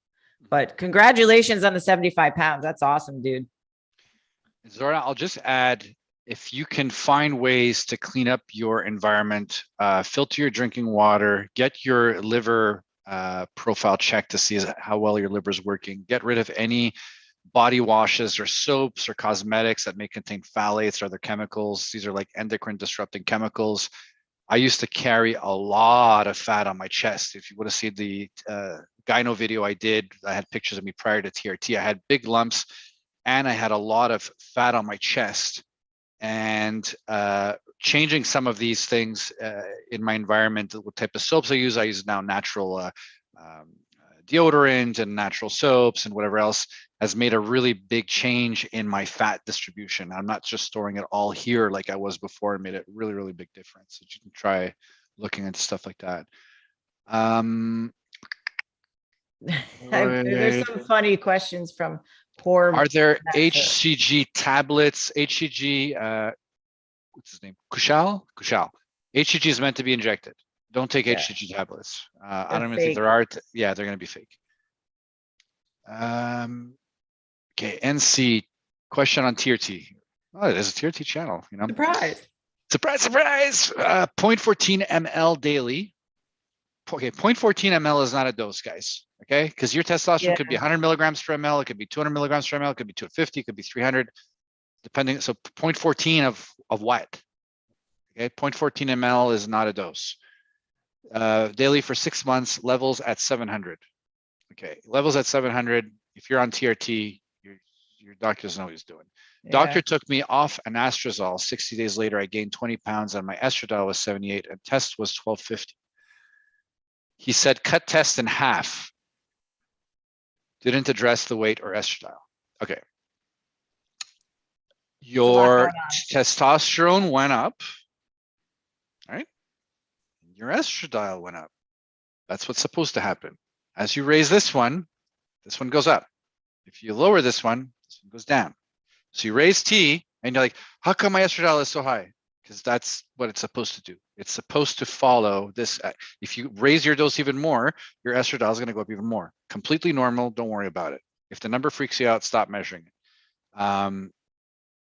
But congratulations on the 75 pounds. That's awesome, dude. Zora, I'll just add, if you can find ways to clean up your environment, filter your drinking water, get your liver profile checked to see how well your liver is working, get rid of any body washes or soaps or cosmetics that may contain phthalates or other chemicals. These are like endocrine disrupting chemicals. I used to carry a lot of fat on my chest. If you would have seen the gyno video I did, I had pictures of me prior to TRT. I had big lumps and I had a lot of fat on my chest. And changing some of these things in my environment, what type of soaps I use now natural deodorant and natural soaps and whatever else, has made a really big change in my fat distribution. I'm not just storing it all here like I was before. It made a really, really big difference. So you can try looking into stuff like that. There's some funny questions from poor. Are there HCG tablets? HCG, what's his name? Kushal. HCG is meant to be injected. Don't take Yeah. HCG tablets. I They're don't even think fake. there are. Yeah, they're going to be fake. Okay, NC question on TRT. Oh, it is a TRT channel. You know, Surprise. surprise. 0.14 ml daily. Okay, 0.14 ml is not a dose, guys. Okay, because your testosterone could be 100 milligrams per ml, it could be 200 milligrams per ml, it could be 250, it could be 300, depending. So 0.14 of what? Okay, 0.14 ml is not a dose. Daily for 6 months, levels at 700. Okay, levels at 700. If you're on TRT, your doctor doesn't know what he's doing. Yeah. Doctor took me off anastrozole. 60 days later, I gained 20 pounds and my estradiol was 78 and test was 1250. He said, cut test in half. Didn't address the weight or estradiol. Okay. Your testosterone went up, right? Your estradiol went up. That's what's supposed to happen. As you raise this one goes up. If you lower this one goes down. So you raise T and you're like, how come my estradiol is so high? Because that's what it's supposed to do. It's supposed to follow this. If you raise your dose even more, your estradiol is going to go up even more. Completely normal. Don't worry about it. If the number freaks you out, stop measuring it.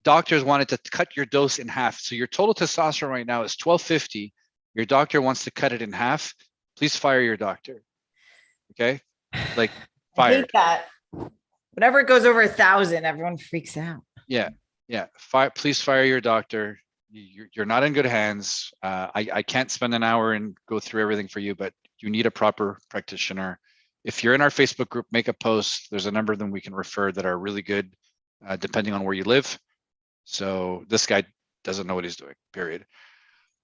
Doctors wanted to cut your dose in half. So your total testosterone right now is 1250. Your doctor wants to cut it in half. Please fire your doctor. Okay? Like, fired. I hate that. Whenever it goes over 1,000, everyone freaks out. Yeah. Please fire your doctor. You're not in good hands. I can't spend an hour and go through everything for you, but you need a proper practitioner. If you're in our Facebook group, make a post. There's a number of them we can refer that are really good, depending on where you live. So this guy doesn't know what he's doing, period.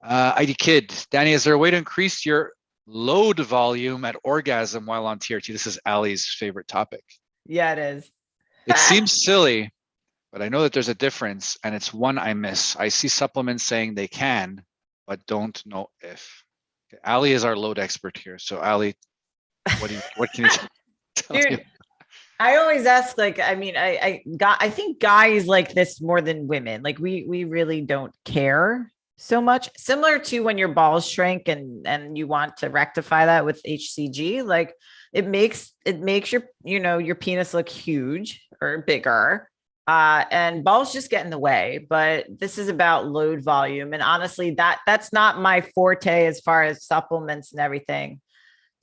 ID Kid, Danny, is there a way to increase your load volume at orgasm while on TRT? This is Ali's favorite topic. Yeah, it is. It seems silly, but I know that there's a difference, and it's one I miss. I see supplements saying they can, but don't know if. Okay, Ali is our load expert here. So Ali, what can you tell Dude, you? I always ask, like, I mean, I think guys like this more than women. Like we really don't care so much. Similar to when your balls shrink and you want to rectify that with HCG, like it makes your, your penis look huge or bigger. And balls just get in the way, but this is about load volume. And honestly, that's not my forte as far as supplements and everything.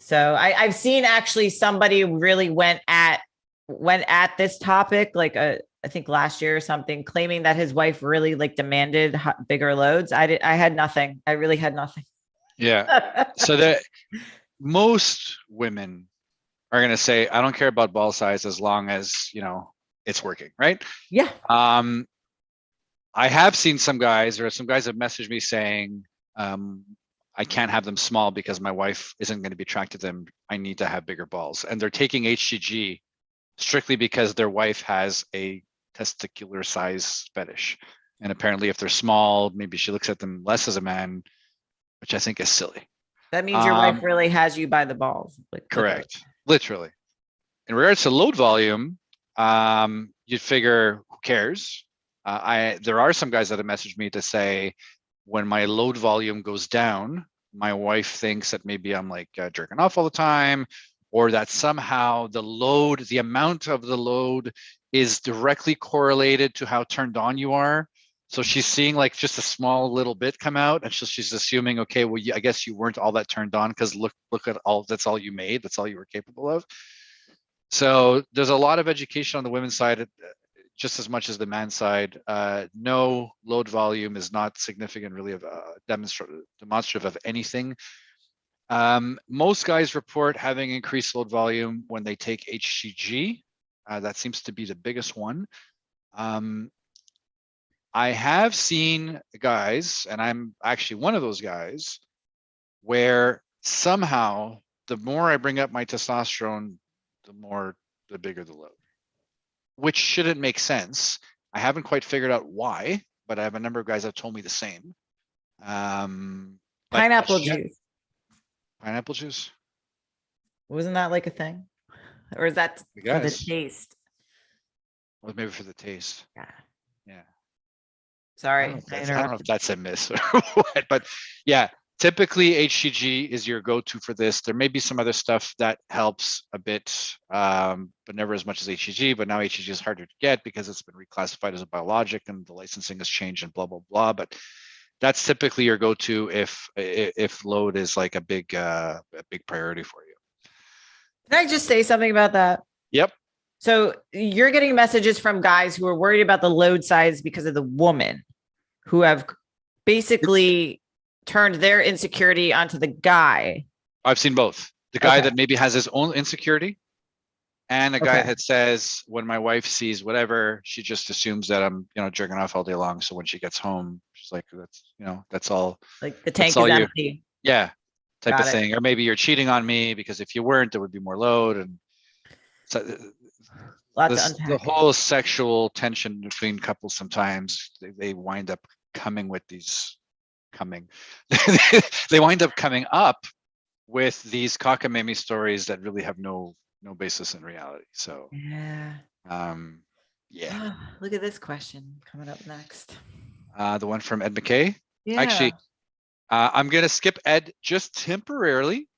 So I've seen actually somebody really went at this topic, like I think last year or something, claiming that his wife really like demanded bigger loads. I had nothing. I really had nothing. Yeah. So that most women are going to say, I don't care about ball size as long as, it's working, right? Yeah. I have seen some guys have messaged me saying, I can't have them small because my wife isn't going to be attracted to them. I need to have bigger balls. And they're taking HCG strictly because their wife has a testicular size fetish. And apparently if they're small, maybe she looks at them less as a man, which I think is silly. That means your wife really has you by the balls. Like, correct. Literally. In regards to load volume, you'd figure, who cares? There are some guys that have messaged me to say, when my load volume goes down, my wife thinks that maybe I'm like jerking off all the time, or that somehow the amount of the load is directly correlated to how turned on you are. So she's seeing like just a small little bit come out, and so she's assuming, okay, well, I guess you weren't all that turned on because look at that's all you made, that's all you were capable of. So there's a lot of education on the women's side, just as much as the man's side. No load volume is not significant, really, of demonstrative of anything. Most guys report having increased load volume when they take HCG. That seems to be the biggest one. I have seen guys, and I'm actually one of those guys, where somehow the more I bring up my testosterone, the bigger the load, which shouldn't make sense. I haven't quite figured out why, but I have a number of guys that have told me the same. Pineapple juice. Pineapple juice? Wasn't that like a thing? Or is that for the taste? Well, maybe for the taste. Yeah. Sorry, I don't know if that's a miss or what, but yeah, typically HCG is your go-to for this. There may be some other stuff that helps a bit, but never as much as HCG. But now HCG is harder to get because it's been reclassified as a biologic and the licensing has changed and blah blah blah. But that's typically your go-to if load is like a big priority for you. Can I just say something about that? Yep. So you're getting messages from guys who are worried about the load size because of the woman, who have basically turned their insecurity onto the guy. I've seen both. The guy that maybe has his own insecurity, and a guy that says, when my wife sees whatever, she just assumes that I'm, jerking off all day long. So when she gets home, she's like, that's all. Like the tank is empty. Yeah, type of thing. Or maybe you're cheating on me because if you weren't, there would be more load. And so the whole sexual tension between couples, sometimes they wind up coming with these they wind up coming up with these cockamamie stories that really have no basis in reality. So Look at this question coming up next. The one from Ed McKay. Yeah. Actually, I'm gonna skip Ed just temporarily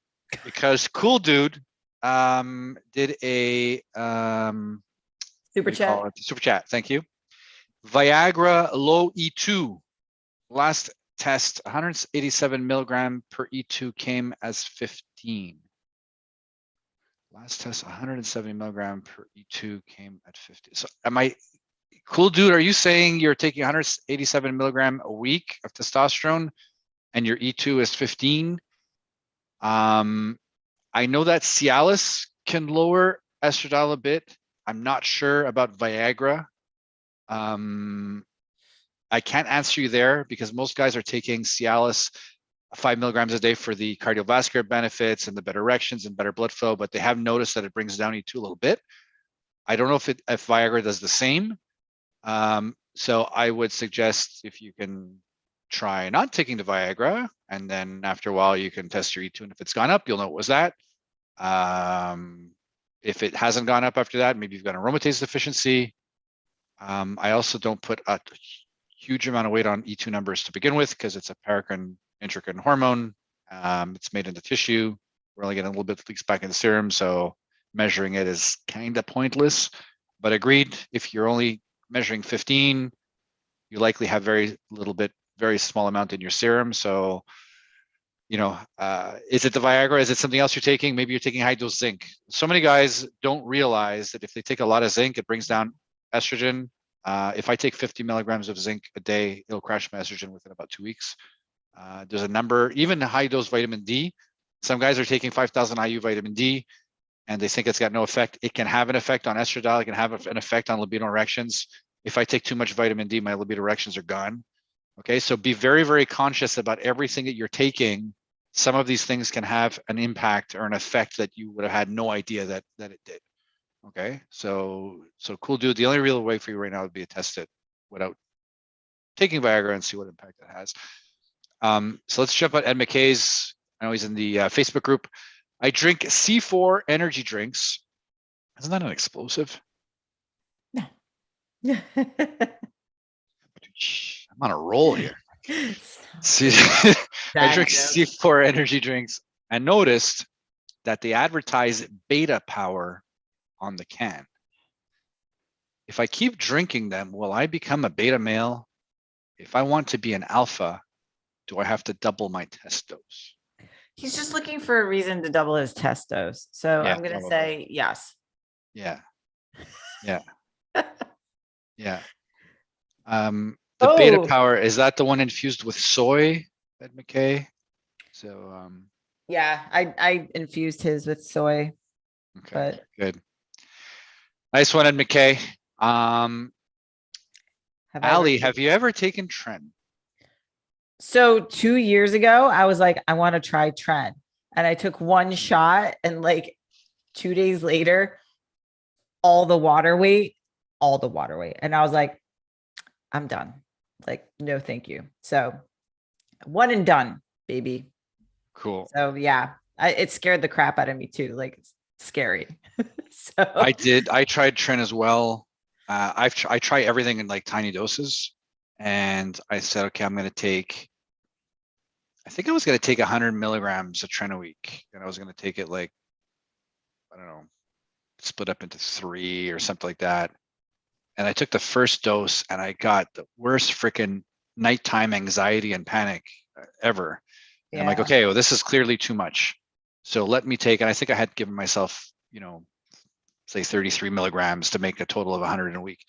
because Cool Dude did a super chat. Super chat. Thank you. Viagra low E2 last test 187 milligram per E2 came as 15. Last test 170 milligram per E2 came at 50. So am I Cool Dude? Are you saying you're taking 187 milligram a week of testosterone and your E2 is 15? I know that Cialis can lower estradiol a bit. I'm not sure about Viagra. I can't answer you there because most guys are taking Cialis 5 milligrams a day for the cardiovascular benefits and the better erections and better blood flow, but they have noticed that it brings down E2 a little bit. I don't know if Viagra does the same. So I would suggest if you can try not taking the Viagra, and then after a while you can test your E2, and if it's gone up, you'll know it was that. If it hasn't gone up after that, maybe you've got aromatase deficiency. I also don't put a huge amount of weight on E2 numbers to begin with because it's a paracrine intracrine hormone. It's made in the tissue. We're only getting a little bit leaks back in the serum, so measuring it is kind of pointless. But agreed, if you're only measuring 15, you likely have very small amount in your serum. So, is it the Viagra? Is it something else you're taking? Maybe you're taking high dose zinc. So many guys don't realize that if they take a lot of zinc, it brings down estrogen. If I take 50 milligrams of zinc a day, it'll crash my estrogen within about 2 weeks. There's a number, even high dose vitamin D. Some guys are taking 5,000 IU vitamin D and they think it's got no effect. It can have an effect on estradiol. It can have an effect on libido erections. If I take too much vitamin D, my libido erections are gone. Okay, so be very, very conscious about everything that you're taking. Some of these things can have an impact or an effect that you would have had no idea that it did. Okay, so Cool Dude, the only real way for you right now would be to test it without taking Viagra and see what impact it has. So let's jump on Ed McKay's. I know he's in the Facebook group. I drink C4 energy drinks. Isn't that an explosive? No. I'm on a roll here. See, I drink C4 energy drinks and noticed that they advertise beta power on the can. If I keep drinking them, will I become a beta male? If I want to be an alpha, do I have to double my test dose? He's just looking for a reason to double his test dose. So yeah, I'm going to say yes. Yeah. Yeah. Yeah. The beta power, is that the one infused with soy, Ed McKay? So yeah, I infused his with soy. Okay, but good. Nice one, Ed McKay. Ali, have you ever taken Tren? So 2 years ago, I was like, I want to try Tren. And I took one shot and like 2 days later, all the water weight. And I was like, I'm done. Like, no, thank you. So one and done, baby. Cool. So yeah, it scared the crap out of me too. Like it's scary. So I tried Tren as well. I try everything in like tiny doses. And I said, okay, I'm going to take, I think I was going to take 100 milligrams of tren a week. And I was going to take it like, I don't know, split up into 3 or something like that. And I took the first dose and I got the worst freaking nighttime anxiety and panic ever. And I'm like, okay, well, this is clearly too much. So let me take, and I think I had given myself, say 33 milligrams to make a total of 100 in a week.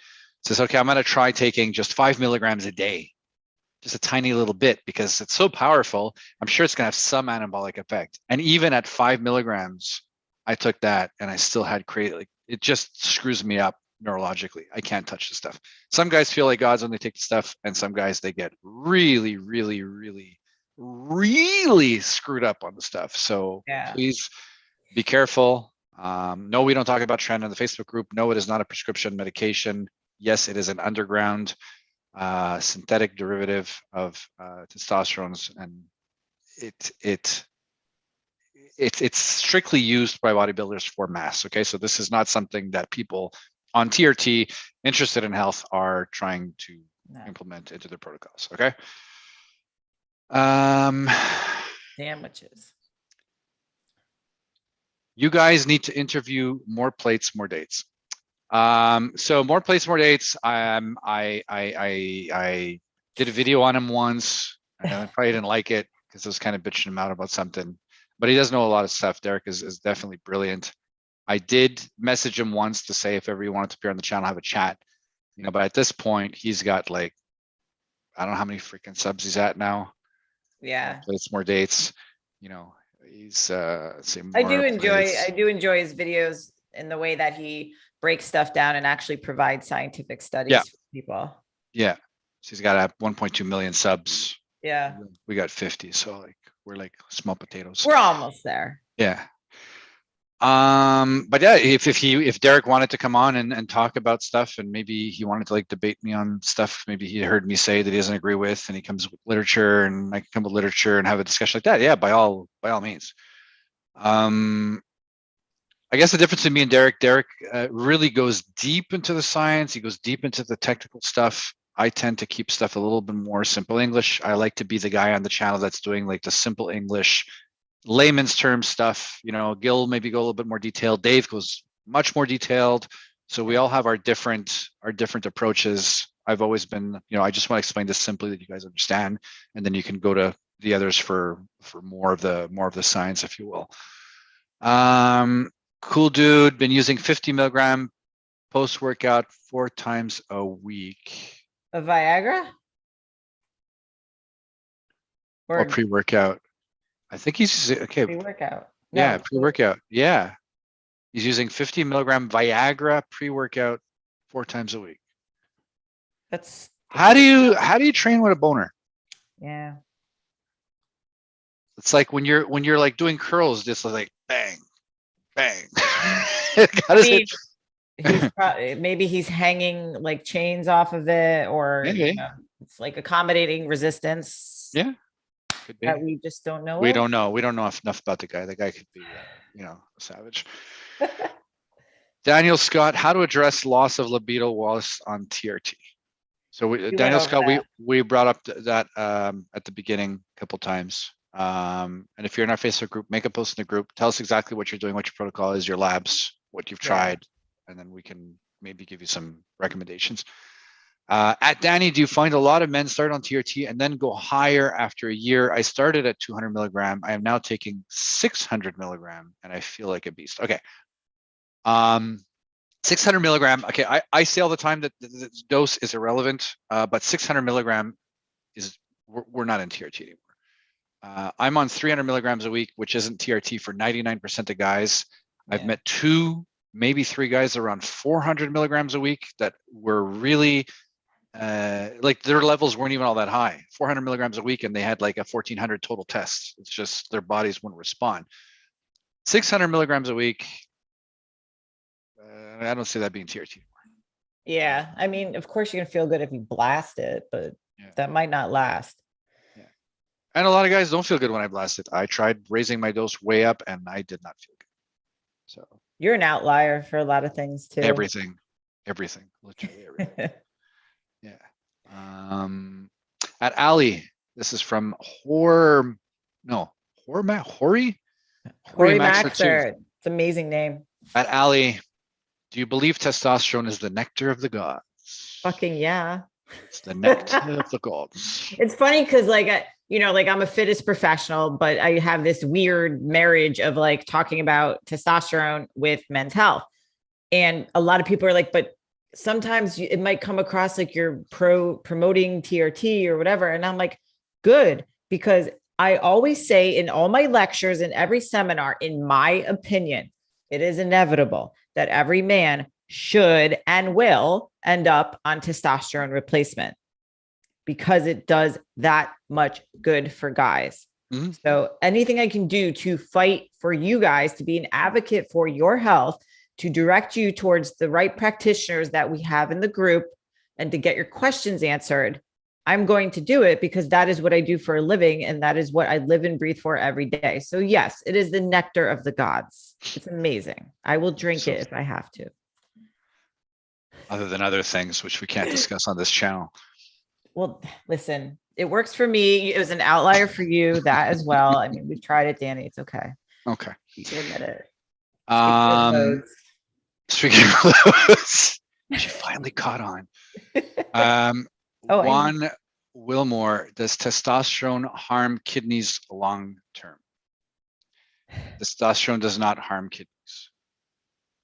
So it's okay, I'm going to try taking just 5 milligrams a day, just a tiny little bit, because it's so powerful. I'm sure it's going to have some anabolic effect. And even at 5 milligrams, I took that and I still had like, it just screws me up neurologically. I can't touch the stuff. Some guys feel like gods when they take the stuff, and some guys, they get really, really, really, really screwed up on the stuff. So please be careful. No, we don't talk about tren in the Facebook group. No, it is not a prescription medication. Yes, it is an underground synthetic derivative of testosterone, and it's strictly used by bodybuilders for mass. Okay, so this is not something that people on TRT interested in health are trying to implement into their protocols. Okay. Sandwiches. You guys need to interview more plates, more dates. So more plates, more dates. I did a video on him once. I probably didn't like it because I was kind of bitching him out about something, but he does know a lot of stuff. Derek is definitely brilliant. I did message him once to say if ever he wanted to appear on the channel, have a chat. But at this point, he's got like, I don't know how many freaking subs he's at now. Yeah. Plates, more dates. He's I do enjoy his videos in the way that he breaks stuff down and actually provides scientific studies for people. Yeah. So he's got 1.2 million subs. Yeah. We got 50. So like we're like small potatoes. We're almost there. Yeah. But yeah, if Derek wanted to come on and talk about stuff, and maybe he wanted to like debate me on stuff, maybe he heard me say that he doesn't agree with, and he comes with literature, and I can come with literature and have a discussion like that. Yeah, by all means. I guess the difference in me and Derek really goes deep into the science. He goes deep into the technical stuff. I tend to keep stuff a little bit more simple English. I like to be the guy on the channel that's doing like the simple English, layman's term stuff. Gil maybe go a little bit more detailed. Dave goes much more detailed. So we all have our different approaches. I've always been, I just want to explain this simply that you guys understand, and then you can go to the others for more of the science, if you will. Cool dude, been using 50 milligram post-workout 4 times a week. A Viagra? Or pre-workout. I think he's okay. Pre-workout. Yeah, pre-workout. Yeah. He's using 50 milligram Viagra pre-workout 4 times a week. That's how do you train with a boner? Yeah. It's like when you're like doing curls, just like bang, bang. Maybe he's hanging like chains off of it, or it's like accommodating resistance. Yeah. Could be. That we just don't know. We don't know enough about the guy. The guy could be, a savage. Daniel Scott, how to address loss of libido whilst on TRT. So Daniel Scott, we brought up that at the beginning a couple times. And if you're in our Facebook group, make a post in the group. Tell us exactly what you're doing, what your protocol is, your labs, what you've tried, and then we can maybe give you some recommendations. At Danny, do you find a lot of men start on TRT and then go higher after a year? I started at 200 milligram. I am now taking 600 milligram, and I feel like a beast. Okay. 600 milligram. Okay. I say all the time that the dose is irrelevant, but 600 milligram we're not in TRT anymore. I'm on 300 milligrams a week, which isn't TRT for 99% of guys. I've met 2, maybe 3 guys around 400 milligrams a week that were really like their levels weren't even all that high. 400 milligrams a week, and they had like a 1400 total tests. It's just their bodies wouldn't respond. 600 milligrams a week. I don't see that being TRT. Yeah, I mean, of course you're gonna feel good if you blast it, but that might not last. Yeah, and a lot of guys don't feel good when I blast it. I tried raising my dose way up, and I did not feel good. So you're an outlier for a lot of things too. Everything, literally everything. Yeah. At Ali, this is from Hori Hori Maxer 2. Maxer. It's an amazing name. At Ali, do you believe testosterone is the nectar of the gods? Fucking yeah. It's the nectar of the gods. It's funny because like I'm a fitness professional, but I have this weird marriage of like talking about testosterone with men's health. And a lot of people are like, but sometimes it might come across like you're promoting TRT or whatever. And I'm like, good, because I always say in all my lectures and every seminar, in my opinion, it is inevitable that every man should and will end up on testosterone replacement because it does that much good for guys. Mm-hmm. So anything I can do to fight for you guys, to be an advocate for your health, to direct you towards the right practitioners that we have in the group and to get your questions answered, I'm going to do it because that is what I do for a living. And that is what I live and breathe for every day. So yes, it is the nectar of the gods. It's amazing. I will drink it if I have to. Other than other things, which we can't discuss on this channel. Well, listen, it works for me. It was an outlier for you, that as well. I mean, we've tried it, Danny. It's okay. Okay. You can admit it. Speaking of those, she finally caught on. Juan Wilmore, does testosterone harm kidneys long term? Testosterone does not harm kidneys.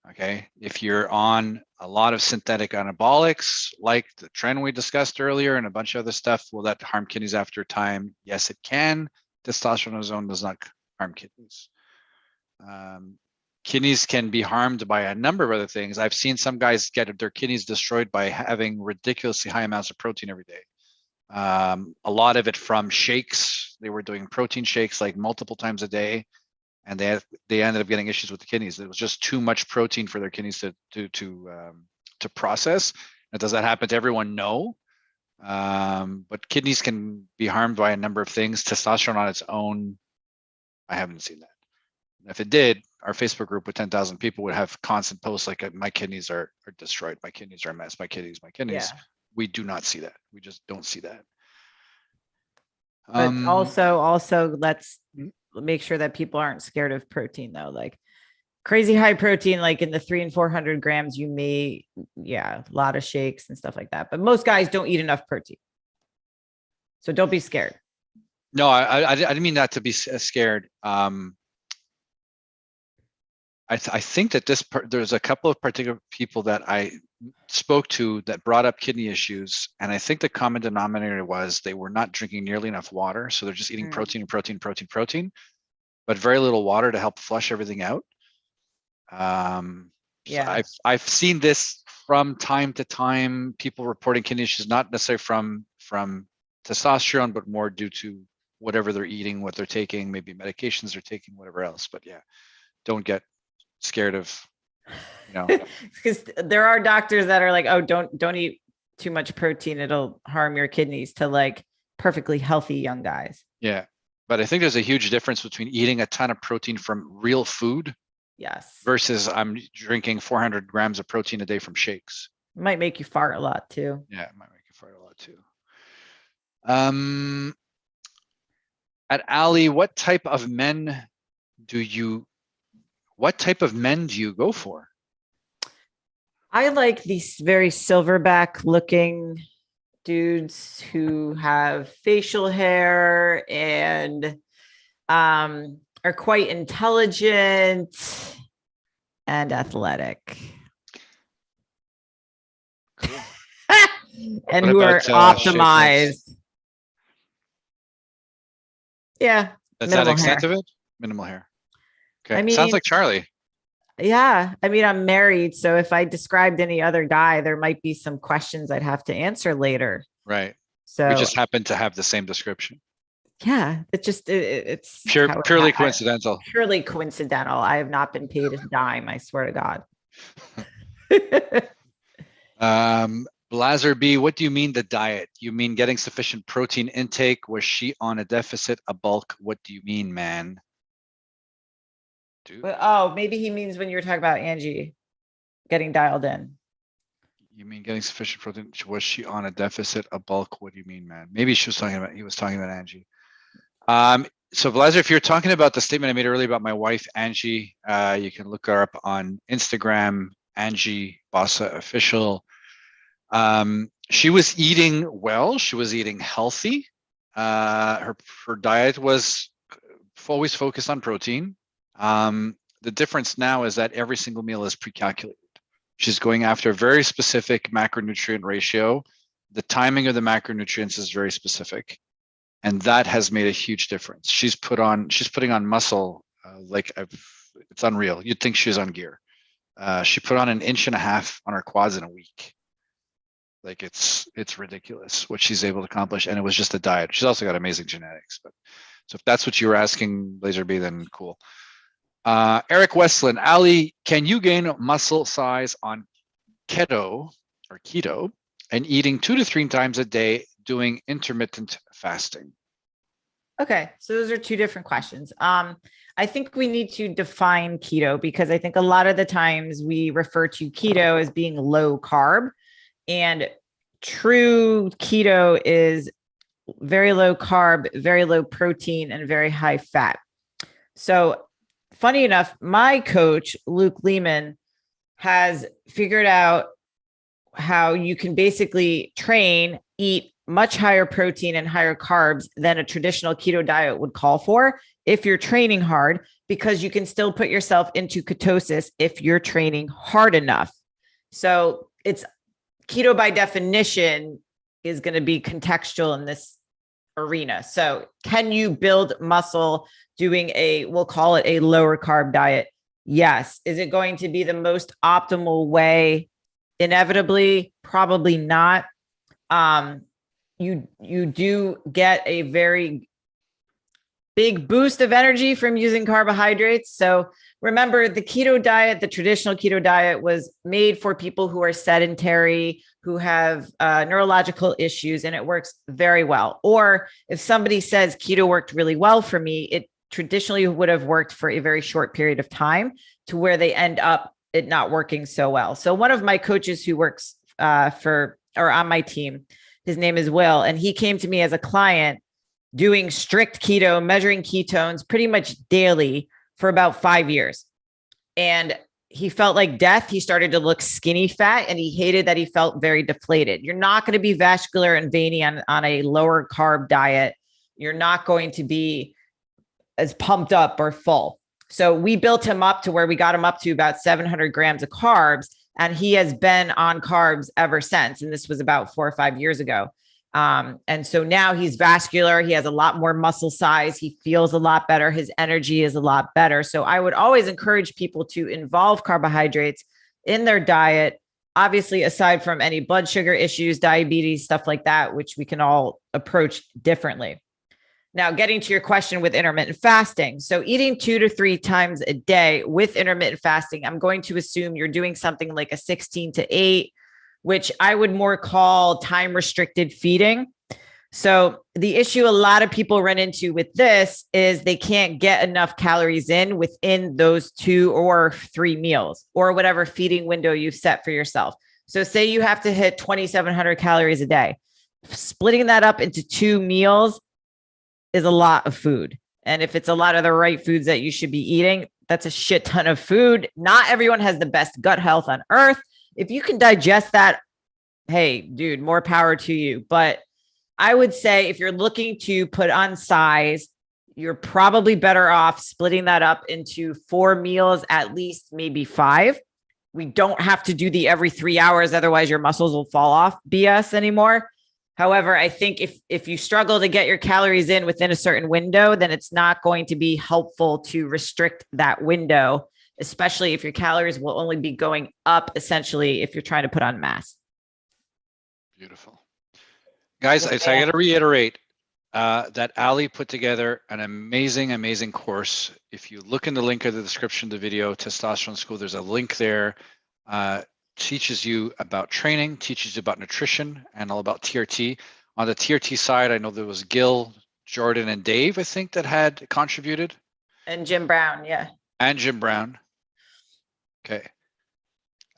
Okay, if you're on a lot of synthetic anabolics, like the trend we discussed earlier and a bunch of other stuff, will that harm kidneys after time? Yes, it can. Testosterone alone does not harm kidneys. Kidneys can be harmed by a number of other things. I've seen some guys get their kidneys destroyed by having ridiculously high amounts of protein every day. A lot of it from shakes. They were doing protein shakes like multiple times a day, and they ended up getting issues with the kidneys. It was just too much protein for their kidneys to process. Now, does that happen to everyone? No. But kidneys can be harmed by a number of things. Testosterone on its own, I haven't seen that. If it did, our Facebook group with 10,000 people would have constant posts like, my kidneys are destroyed, my kidneys are a mess, my kidneys. Yeah. We do not see that. We just don't see that. But also let's make sure that people aren't scared of protein though. Like crazy high protein, like in the 300 and 400 grams, you may, a lot of shakes and stuff like that. But most guys don't eat enough protein. So don't be scared. No, I didn't mean that to be scared. I think that there's a couple of particular people that I spoke to that brought up kidney issues, and I think the common denominator was they were not drinking nearly enough water, so they're just eating protein, but very little water to help flush everything out. So I've seen this from time to time. People reporting kidney issues, not necessarily from testosterone, but more due to whatever they're eating, what they're taking, maybe medications they're taking, whatever else. But yeah, don't get scared of, because there are doctors that are like, oh, don't eat too much protein, it'll harm your kidneys, to like perfectly healthy young guys. Yeah, but I think there's a huge difference between eating a ton of protein from real food, versus I'm drinking 400 grams of protein a day from shakes. It might make you fart a lot too. Yeah, it might make you fart a lot too. At Ali, what type of men do you go for? I like these very silverback looking dudes who have facial hair and are quite intelligent and athletic. Cool. And who are optimized. Yeah. That's that extent of it? Minimal hair. Okay. I mean, sounds like Charlie. Yeah. I mean, I'm married. So if I described any other guy, there might be some questions I'd have to answer later. Right. So we just happen to have the same description. Yeah. It's purely coincidental. Purely coincidental. I have not been paid a dime. I swear to God. Blazer B, what do you mean the diet? You mean getting sufficient protein intake? Was she on a deficit, a bulk? What do you mean, man? Dude. Oh, maybe he means when you were talking about Angie getting dialed in. You mean getting sufficient protein? Was she on a deficit, a bulk? What do you mean, man? Maybe he was talking about Angie. So Blazer, if you're talking about the statement I made earlier about my wife, Angie, you can look her up on Instagram, Angie Bossa Official. She was eating well. She was eating healthy. Her diet was always focused on protein. The difference now is that every single meal is pre-calculated. She's going after a very specific macronutrient ratio. The timing of the macronutrients is very specific, and that has made a huge difference. She's putting on muscle it's unreal. You'd think she's on gear. She put on 1.5 inches on her quads in a week. Like it's ridiculous what she's able to accomplish, and it was just a diet. She's also got amazing genetics. But so if that's what you were asking, Laser B, then cool. Eric Westland, Ali, can you gain muscle size on keto and eating 2 to 3 times a day doing intermittent fasting? Okay, so those are 2 different questions. I think we need to define keto, because I think a lot of the times we refer to keto as being low carb, and true keto is very low carb, very low protein, and very high fat. So funny enough, my coach, Luke Lehman, has figured out how you can basically train, eat much higher protein and higher carbs than a traditional keto diet would call for if you're training hard, because you can still put yourself into ketosis if you're training hard enough. So it's keto by definition is going to be contextual in this arena. So can you build muscle doing we'll call it a lower carb diet? Yes. Is it going to be the most optimal way? Inevitably, probably not. You do get a very big boost of energy from using carbohydrates. So remember, the keto diet, the traditional keto diet, was made for people who are sedentary, who have neurological issues, and it works very well. Or if somebody says keto worked really well for me, it traditionally would have worked for a very short period of time to where they end up it not working so well. So one of my coaches who works on my team, his name is Will, and he came to me as a client doing strict keto, measuring ketones pretty much daily for about 5 years. And he felt like death. He started to look skinny fat, and he hated that he felt very deflated. You're not going to be vascular and veiny on a lower carb diet. You're not going to be as pumped up or full. So we built him up to where we got him up to about 700 grams of carbs, and he has been on carbs ever since. And this was about 4 or 5 years ago. And so now he's vascular. He has a lot more muscle size. He feels a lot better. His energy is a lot better. So I would always encourage people to involve carbohydrates in their diet, obviously, aside from any blood sugar issues, diabetes, stuff like that, which we can all approach differently. Now, getting to your question with intermittent fasting. So eating 2 to 3 times a day with intermittent fasting, I'm going to assume you're doing something like a 16 to 8, which I would more call time restricted feeding. So the issue a lot of people run into with this is they can't get enough calories in within those 2 or 3 meals, or whatever feeding window you've set for yourself. So say you have to hit 2,700 calories a day. Splitting that up into 2 meals is a lot of food. And if it's a lot of the right foods that you should be eating, that's a shit ton of food. Not everyone has the best gut health on earth. If you can digest that, hey, dude, more power to you. But I would say if you're looking to put on size, you're probably better off splitting that up into 4 meals, at least maybe 5. We don't have to do the every 3 hours. Otherwise, your muscles will fall off BS anymore. However, I think if you struggle to get your calories in within a certain window, then it's not going to be helpful to restrict that window, especially if your calories will only be going up, essentially, if you're trying to put on mass. Beautiful. Guys, I got to reiterate that Ali put together an amazing, amazing course. If you look in the link in the description of the video, Testosterone School, there's a link there. Teaches you about training, teaches you about nutrition, and all about TRT. On the TRT side, I know there was Gil, Jordan, and Dave, I think, that had contributed. And Jim Brown, yeah. And Jim Brown. Okay.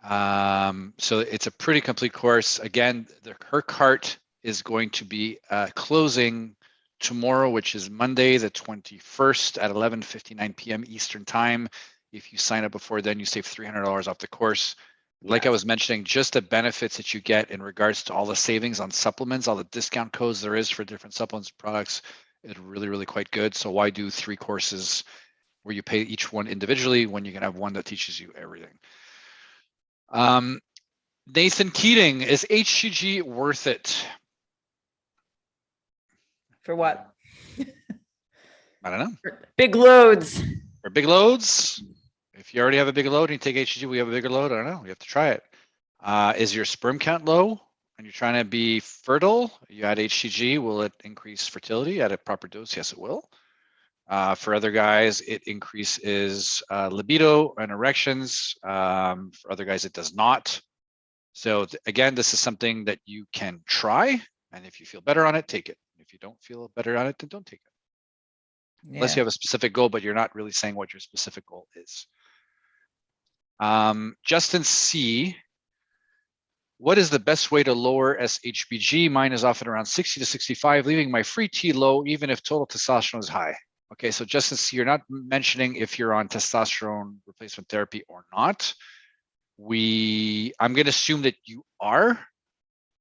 So it's a pretty complete course. Again, her cart is going to be closing tomorrow, which is Monday, the 21st at 11:59 p.m. Eastern time. If you sign up before then, you save $300 off the course. Like I was mentioning, just the benefits that you get in regards to all the savings on supplements, all the discount codes there is for different supplements products, is really, really quite good. So why do 3 courses where you pay each one individually when you can have one that teaches you everything? Nathan Keating, is HCG worth it? For what? I don't know. Big loads. For big loads? If you already have a big load and you take HCG, we have a bigger load. I don't know. You have to try it. Is your sperm count low and you're trying to be fertile? You add HCG. Will it increase fertility at a proper dose? Yes, it will. For other guys, it increases libido and erections. For other guys, it does not. So again, this is something that you can try. And if you feel better on it, take it. If you don't feel better on it, then don't take it. Yeah. Unless you have a specific goal, but you're not really saying what your specific goal is. Justin C. What is the best way to lower SHBG? Mine is often around 60 to 65, leaving my free T low, even if total testosterone is high. Okay, so Justin C, you're not mentioning if you're on testosterone replacement therapy or not. I'm going to assume that you are.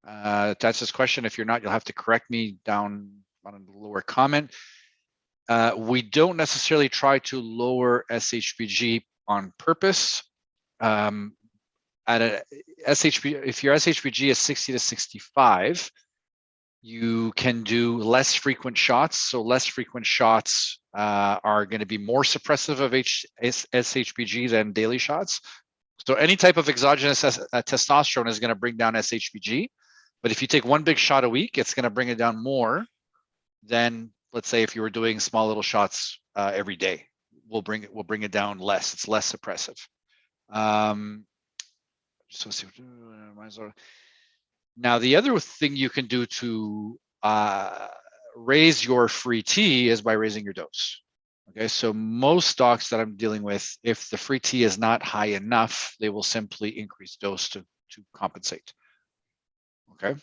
To answer this question, if you're not, you'll have to correct me down on a lower comment. We don't necessarily try to lower SHBG on purpose. At a if your SHBG is 60 to 65, you can do less frequent shots. So less frequent shots are going to be more suppressive of SHBG than daily shots. So any type of exogenous testosterone is going to bring down SHBG. But if you take one big shot a week, it's going to bring it down more than, let's say, if you were doing small little shots every day. We'll bring it down less. It's less suppressive. Now, the other thing you can do to raise your free T is by raising your dose. Okay, so most docs that I'm dealing with, if the free T is not high enough, they will simply increase dose to compensate. Okay.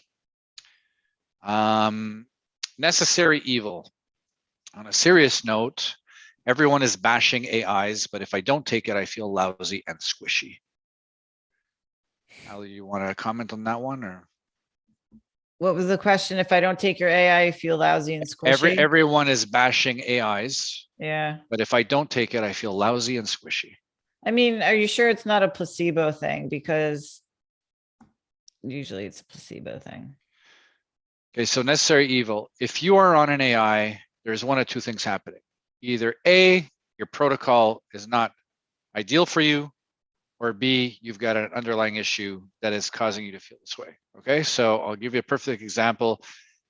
Necessary evil. On a serious note, everyone is bashing AIs, but if I don't take it, I feel lousy and squishy. Ali, you want to comment on that one, or? What was the question? If I don't take your AI, I feel lousy and squishy. Everyone is bashing AIs. Yeah. But if I don't take it, I feel lousy and squishy. I mean, are you sure it's not a placebo thing? Because usually it's a placebo thing. Okay, so necessary evil. If you are on an AI, there's one of two things happening. Either A, your protocol is not ideal for you, or B, you've got an underlying issue that is causing you to feel this way. Okay, so I'll give you a perfect example.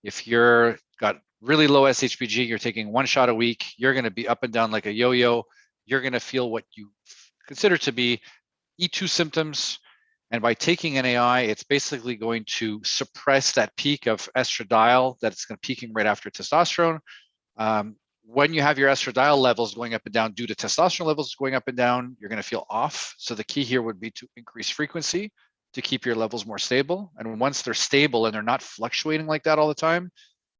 If you're got really low SHBG, you're taking one shot a week, you're going to be up and down like a yo-yo. You're going to feel what you consider to be E2 symptoms. And by taking an AI, it's basically going to suppress that peak of estradiol that's going to peaking right after testosterone. When you have your estradiol levels going up and down due to testosterone levels going up and down, you're going to feel off. So the key here would be to increase frequency to keep your levels more stable. And once they're stable and they're not fluctuating like that all the time,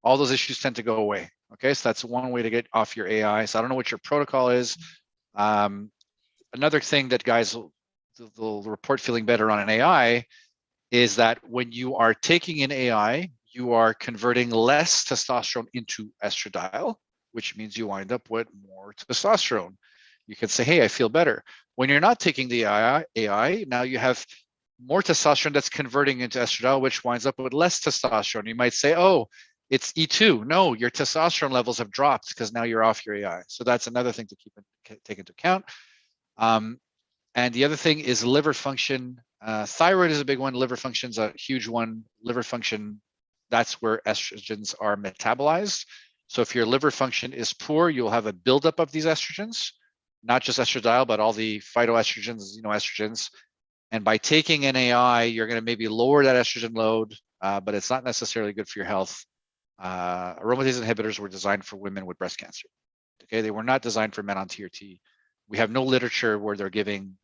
all those issues tend to go away. Okay, so that's one way to get off your AI. So I don't know what your protocol is. Another thing that guys will report feeling better on an AI is that when you are taking an AI, you are converting less testosterone into estradiol, which means you wind up with more testosterone. You can say, hey, I feel better. When you're not taking the AI, now you have more testosterone that's converting into estradiol, which winds up with less testosterone. You might say, oh, it's E2. No, your testosterone levels have dropped because now you're off your AI. So that's another thing to take into account. And the other thing is liver function. Thyroid is a big one. Liver function is a huge one. Liver function, that's where estrogens are metabolized. So if your liver function is poor, you'll have a buildup of these estrogens, not just estradiol, but all the phytoestrogens, estrogens. And by taking an AI, you're going to maybe lower that estrogen load, but it's not necessarily good for your health. Aromatase inhibitors were designed for women with breast cancer. Okay, they were not designed for men on TRT. We have no literature where they're giving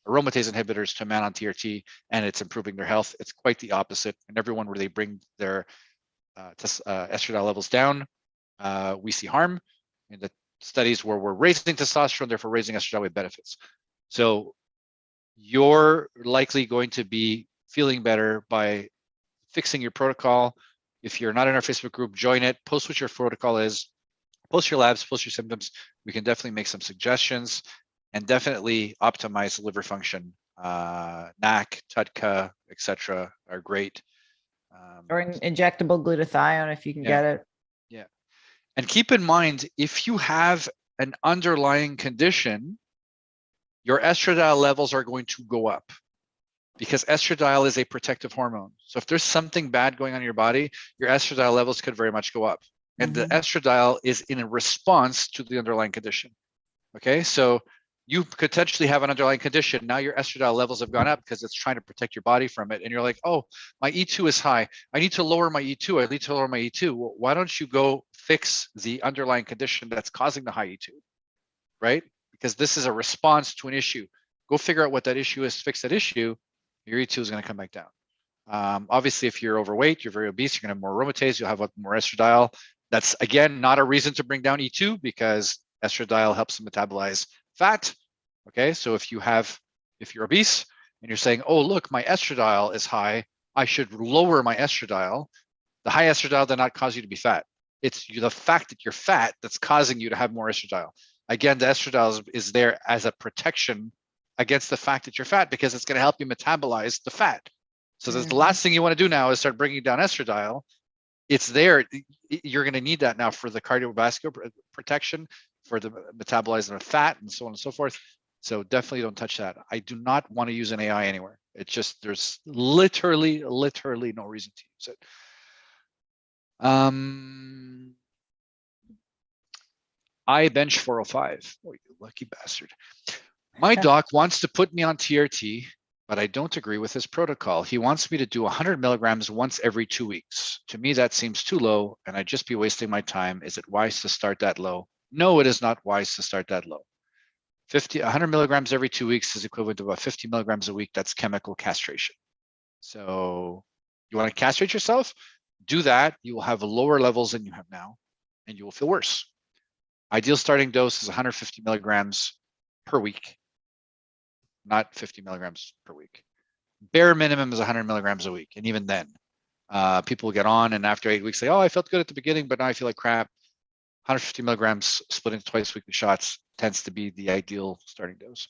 aromatase inhibitors to a man on TRT and it's improving their health. It's quite the opposite. And everyone where they bring their estradiol levels down, we see harm. In the studies where we're raising testosterone, therefore raising estradiol with benefits. So you're likely going to be feeling better by fixing your protocol. If you're not in our Facebook group, join it, post what your protocol is, post your labs, post your symptoms. We can definitely make some suggestions and definitely optimize liver function. NAC, TUDCA, etc. are great. Or an injectable glutathione if you can get it. Yeah. And keep in mind, if you have an underlying condition, your estradiol levels are going to go up because estradiol is a protective hormone. So if there's something bad going on in your body, your estradiol levels could very much go up. And the estradiol is in a response to the underlying condition. Okay, so you potentially have an underlying condition. Now your estradiol levels have gone up because it's trying to protect your body from it. And you're like, oh, my E2 is high. I need to lower my E2. I need to lower my E2. Well, why don't you go fix the underlying condition that's causing the high E2, right? Because this is a response to an issue. Go figure out what that issue is, fix that issue. Your E2 is going to come back down. Obviously, if you're overweight, you're very obese, you're going to have more aromatase, you'll have more estradiol. That's, again, not a reason to bring down E2 because estradiol helps to metabolize fat. Okay, so if you're obese and you're saying, oh, look, my estradiol is high, I should lower my estradiol. The high estradiol does not cause you to be fat. It's the fact that you're fat that's causing you to have more estradiol. Again, the estradiol is there as a protection against the fact that you're fat because it's going to help you metabolize the fat. So the last thing you want to do now is start bringing down estradiol. It's there. You're going to need that now for the cardiovascular protection, for the metabolizing of fat, and so on and so forth. So definitely don't touch that. I do not want to use an AI anywhere. It's just there's literally no reason to use it. I bench 405. Oh, you lucky bastard. My doc wants to put me on TRT, but I don't agree with his protocol. He wants me to do 100 milligrams once every 2 weeks. To me, that seems too low, and I'd just be wasting my time. Is it wise to start that low? No, it is not wise to start that low. 100 milligrams every 2 weeks is equivalent to about 50 milligrams a week. That's chemical castration. So you want to castrate yourself? Do that. You will have lower levels than you have now, and you will feel worse. Ideal starting dose is 150 milligrams per week, not 50 milligrams per week. Bare minimum is 100 milligrams a week. And even then, people will get on and after 8 weeks say, oh, I felt good at the beginning, but now I feel like crap. 150 milligrams split into twice weekly shots tends to be the ideal starting dose.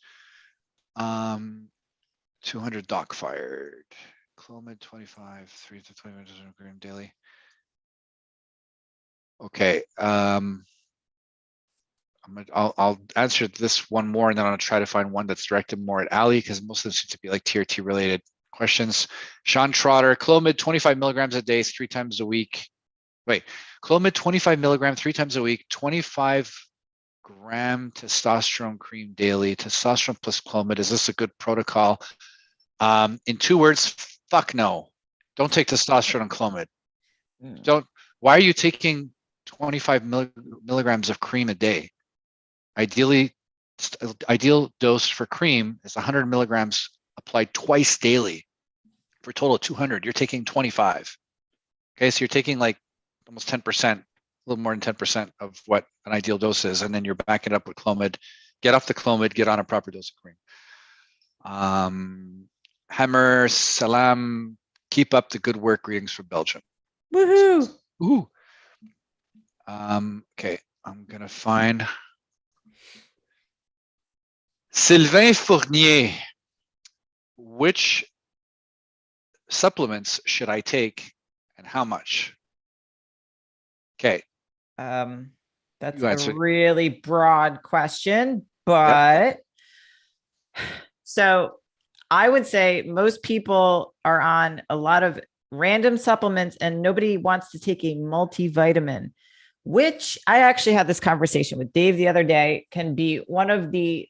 200 doc fired. Clomid 25, 3 to 20 minutes daily. Okay. I'll answer this one more, and then I'll try to find one that's directed more at Ali because most of them seem to be like TRT related questions. Sean Trotter, Clomid 25 milligrams a day, 3 times a week. Wait, Clomid 25 milligrams 3 times a week, 25 gram testosterone cream daily, testosterone plus Clomid. Is this a good protocol? In 2 words, fuck no. Don't take testosterone and Clomid. Don't. Why are you taking 25 milligrams of cream a day? Ideal dose for cream is 100 milligrams applied twice daily for a total of 200. You're taking 25. Okay, so you're taking like almost 10%, a little more than 10% of what an ideal dose is, and then you're backing it up with Clomid. Get off the Clomid, get on a proper dose of cream. Hammer, Salam, keep up the good work. Greetings from Belgium. Woohoo! Ooh. Okay, I'm gonna find Sylvain Fournier. Which supplements should I take and how much? Okay. That's a really broad question, but so I would say most people are on a lot of random supplements and nobody wants to take a multivitamin, which I actually had this conversation with Dave the other day, can be one of the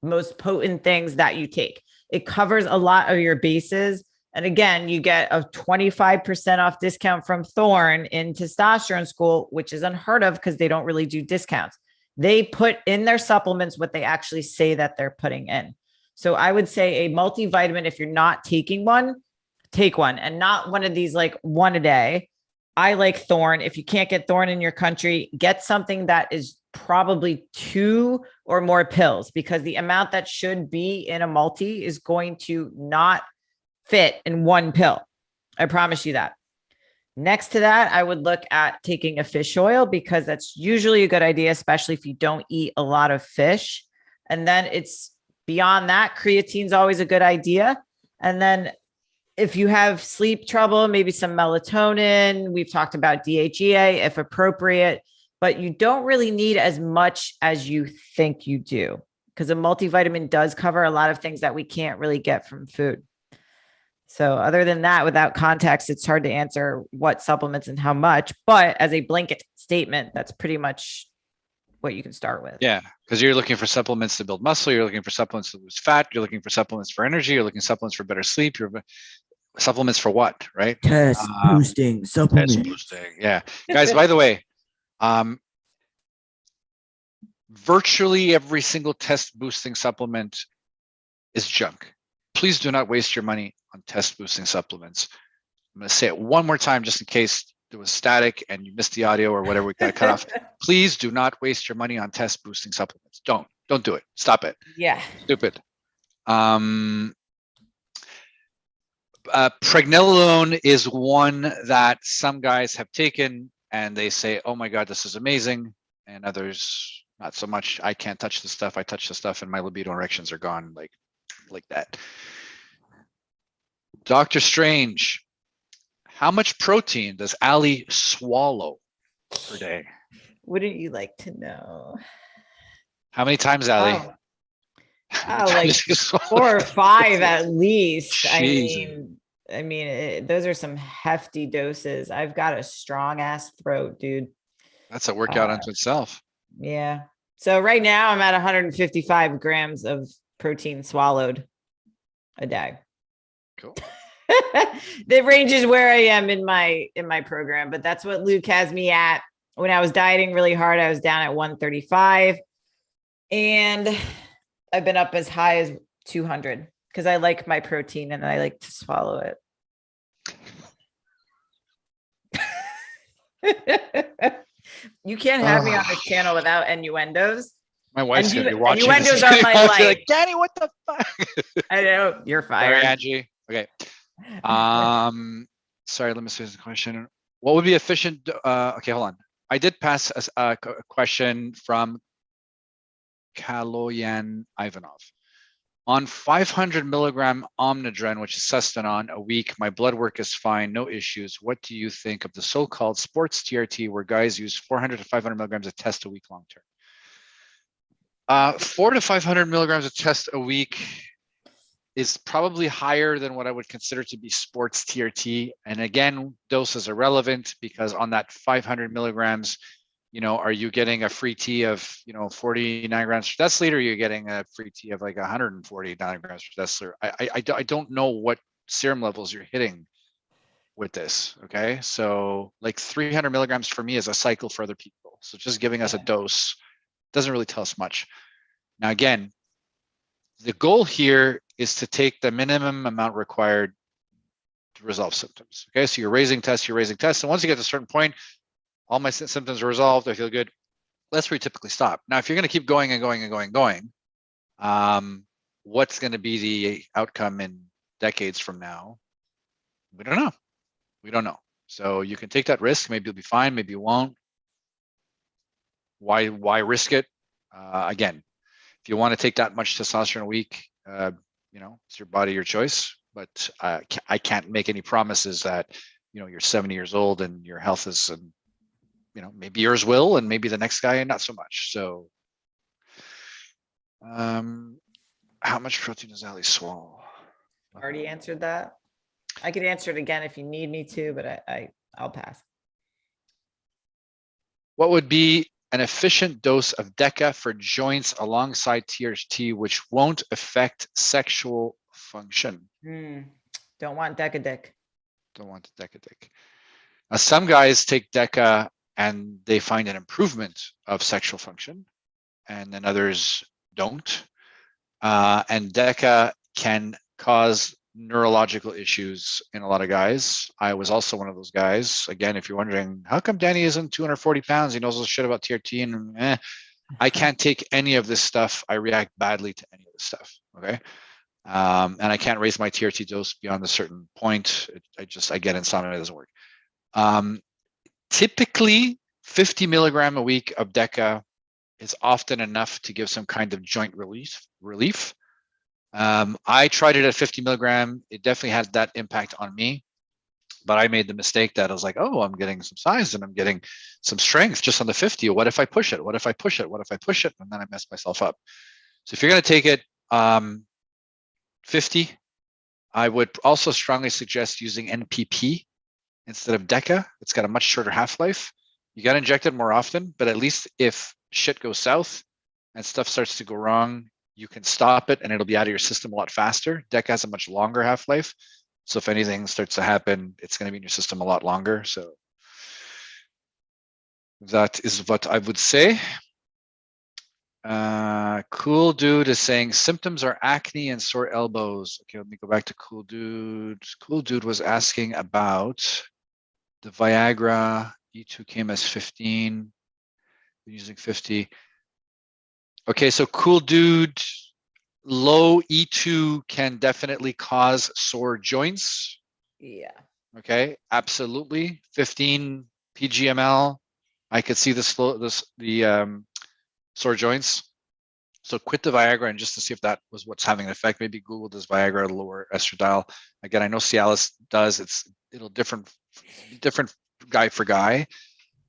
most potent things that you take. It covers a lot of your bases. And again, you get a 25% off discount from Thorne in testosterone school, which is unheard of because they don't really do discounts. They put in their supplements what they actually say that they're putting in. So I would say a multivitamin, if you're not taking one, take one, and not one of these like one a day. I like Thorn. If you can't get Thorn in your country, get something that is probably 2 or more pills, because the amount that should be in a multi is going to not fit in one pill. I promise you that. Next to that, I would look at taking a fish oil, because that's usually a good idea, especially if you don't eat a lot of fish. And then it's beyond that, creatine's always a good idea. And then if you have sleep trouble, maybe some melatonin. We've talked about DHEA if appropriate, but you don't really need as much as you think you do, because a multivitamin does cover a lot of things that we can't really get from food. So other than that, without context, it's hard to answer what supplements and how much, but as a blanket statement, that's pretty much what you can start with. Yeah, because you're looking for supplements to build muscle, you're looking for supplements to lose fat, you're looking for supplements for energy, you're looking for supplements for better sleep, you're supplements for what, right? Test boosting supplements. Test boosting, yeah. Guys, by the way, virtually every single test boosting supplement is junk. Please do not waste your money on test boosting supplements. I'm going to say it one more time just in case there was static and you missed the audio or whatever, we got to cut off. Please do not waste your money on test boosting supplements. Don't do it. Stop it. Yeah. Stupid. Pregnenolone is one that some guys have taken and they say, oh my God, this is amazing. And others, not so much. I can't touch the stuff. I touch the stuff and my libido erections are gone like that. Dr. Strange, how much protein does Ali swallow per day? Wouldn't you like to know? How many times, Ali? Oh, like 4 or 5 at least. Jeez. I mean, those are some hefty doses. I've got a strong ass throat, dude. That's a workout unto itself. Yeah. So right now I'm at 155 grams of protein swallowed a day. Cool. That ranges where I am in my program, but that's what Luke has me at. When I was dieting really hard, I was down at 135, and I've been up as high as 200 because I like my protein and I like to swallow it. You can't have me on this channel without innuendos. My wife's going to be watching. Innuendos are my life. Like, Danny, what the fuck? I know, you're fired. Sorry, Angie. Okay. Sorry, let me see the question. What would be efficient? Okay, hold on. I did pass a question from Kaloyan Ivanov. On 500 milligram Omnidren, which is Sustanon, a week, my blood work is fine, no issues. What do you think of the so-called sports TRT where guys use 400 to 500 milligrams of test a week long term? 400 to 500 milligrams of test a week is probably higher than what I would consider to be sports TRT. And again, doses are relevant because on that 500 milligrams, are you getting a free T of, 49 grams per deciliter? Or are you getting a free T of like 149 grams per deciliter? I don't know what serum levels you're hitting with this. Okay. So like 300 milligrams for me is a cycle for other people. So just giving us a dose doesn't really tell us much. Now, again, the goal here is to take the minimum amount required to resolve symptoms. Okay, so you're raising tests. And once you get to a certain point, all my symptoms are resolved, I feel good. That's where you typically stop. Now, if you're going to keep going and going, what's going to be the outcome in decades from now? We don't know. So you can take that risk. Maybe you'll be fine. Maybe you won't. Why risk it? Again, if you want to take that much testosterone a week, it's your body, your choice. But I can't make any promises that, you're 70 years old and your health is, maybe yours will, and maybe the next guy not so much. So, how much protein does Ali swallow? Already answered that. I could answer it again if you need me to, but I'll pass. What would be an efficient dose of DECA for joints alongside TRT, which won't affect sexual function? Don't want DECA. Don't want the DECA. Now, some guys take DECA and they find an improvement of sexual function, and then others don't. And DECA can cause neurological issues in a lot of guys. I was also one of those guys. Again, if you're wondering, how come Danny isn't 240 pounds? He knows all shit about TRT and I can't take any of this stuff. I react badly to any of this stuff. Okay. And I can't raise my TRT dose beyond a certain point. I get insomnia. It doesn't work. Typically 50 milligram a week of DECA is often enough to give some kind of joint relief. I tried it at 50 milligram. It definitely had that impact on me, but I made the mistake that I was like, oh, I'm getting some size and I'm getting some strength just on the 50. What if I push it? What if I push it? What if I push it? And then I messed myself up. So if you're going to take it 50, I would also strongly suggest using NPP instead of DECA. It's got a much shorter half-life. You got to inject it more often, but at least if shit goes south and stuff starts to go wrong, you can stop it and it'll be out of your system a lot faster. DECA has a much longer half-life. So if anything starts to happen, it's going to be in your system a lot longer. So that is what I would say. Cool Dude is saying symptoms are acne and sore elbows. Okay, let me go back to Cool Dude. Cool Dude was asking about the Viagra. E2 came as 15. Using 50. Okay, so Cool Dude, low E2 can definitely cause sore joints. Yeah. Okay, absolutely. 15 PGML. I could see the sore joints. So quit the Viagra and just to see if that was what's having an effect. Maybe Google does Viagra lower estradiol. Again, I know Cialis does. It'll different guy for guy.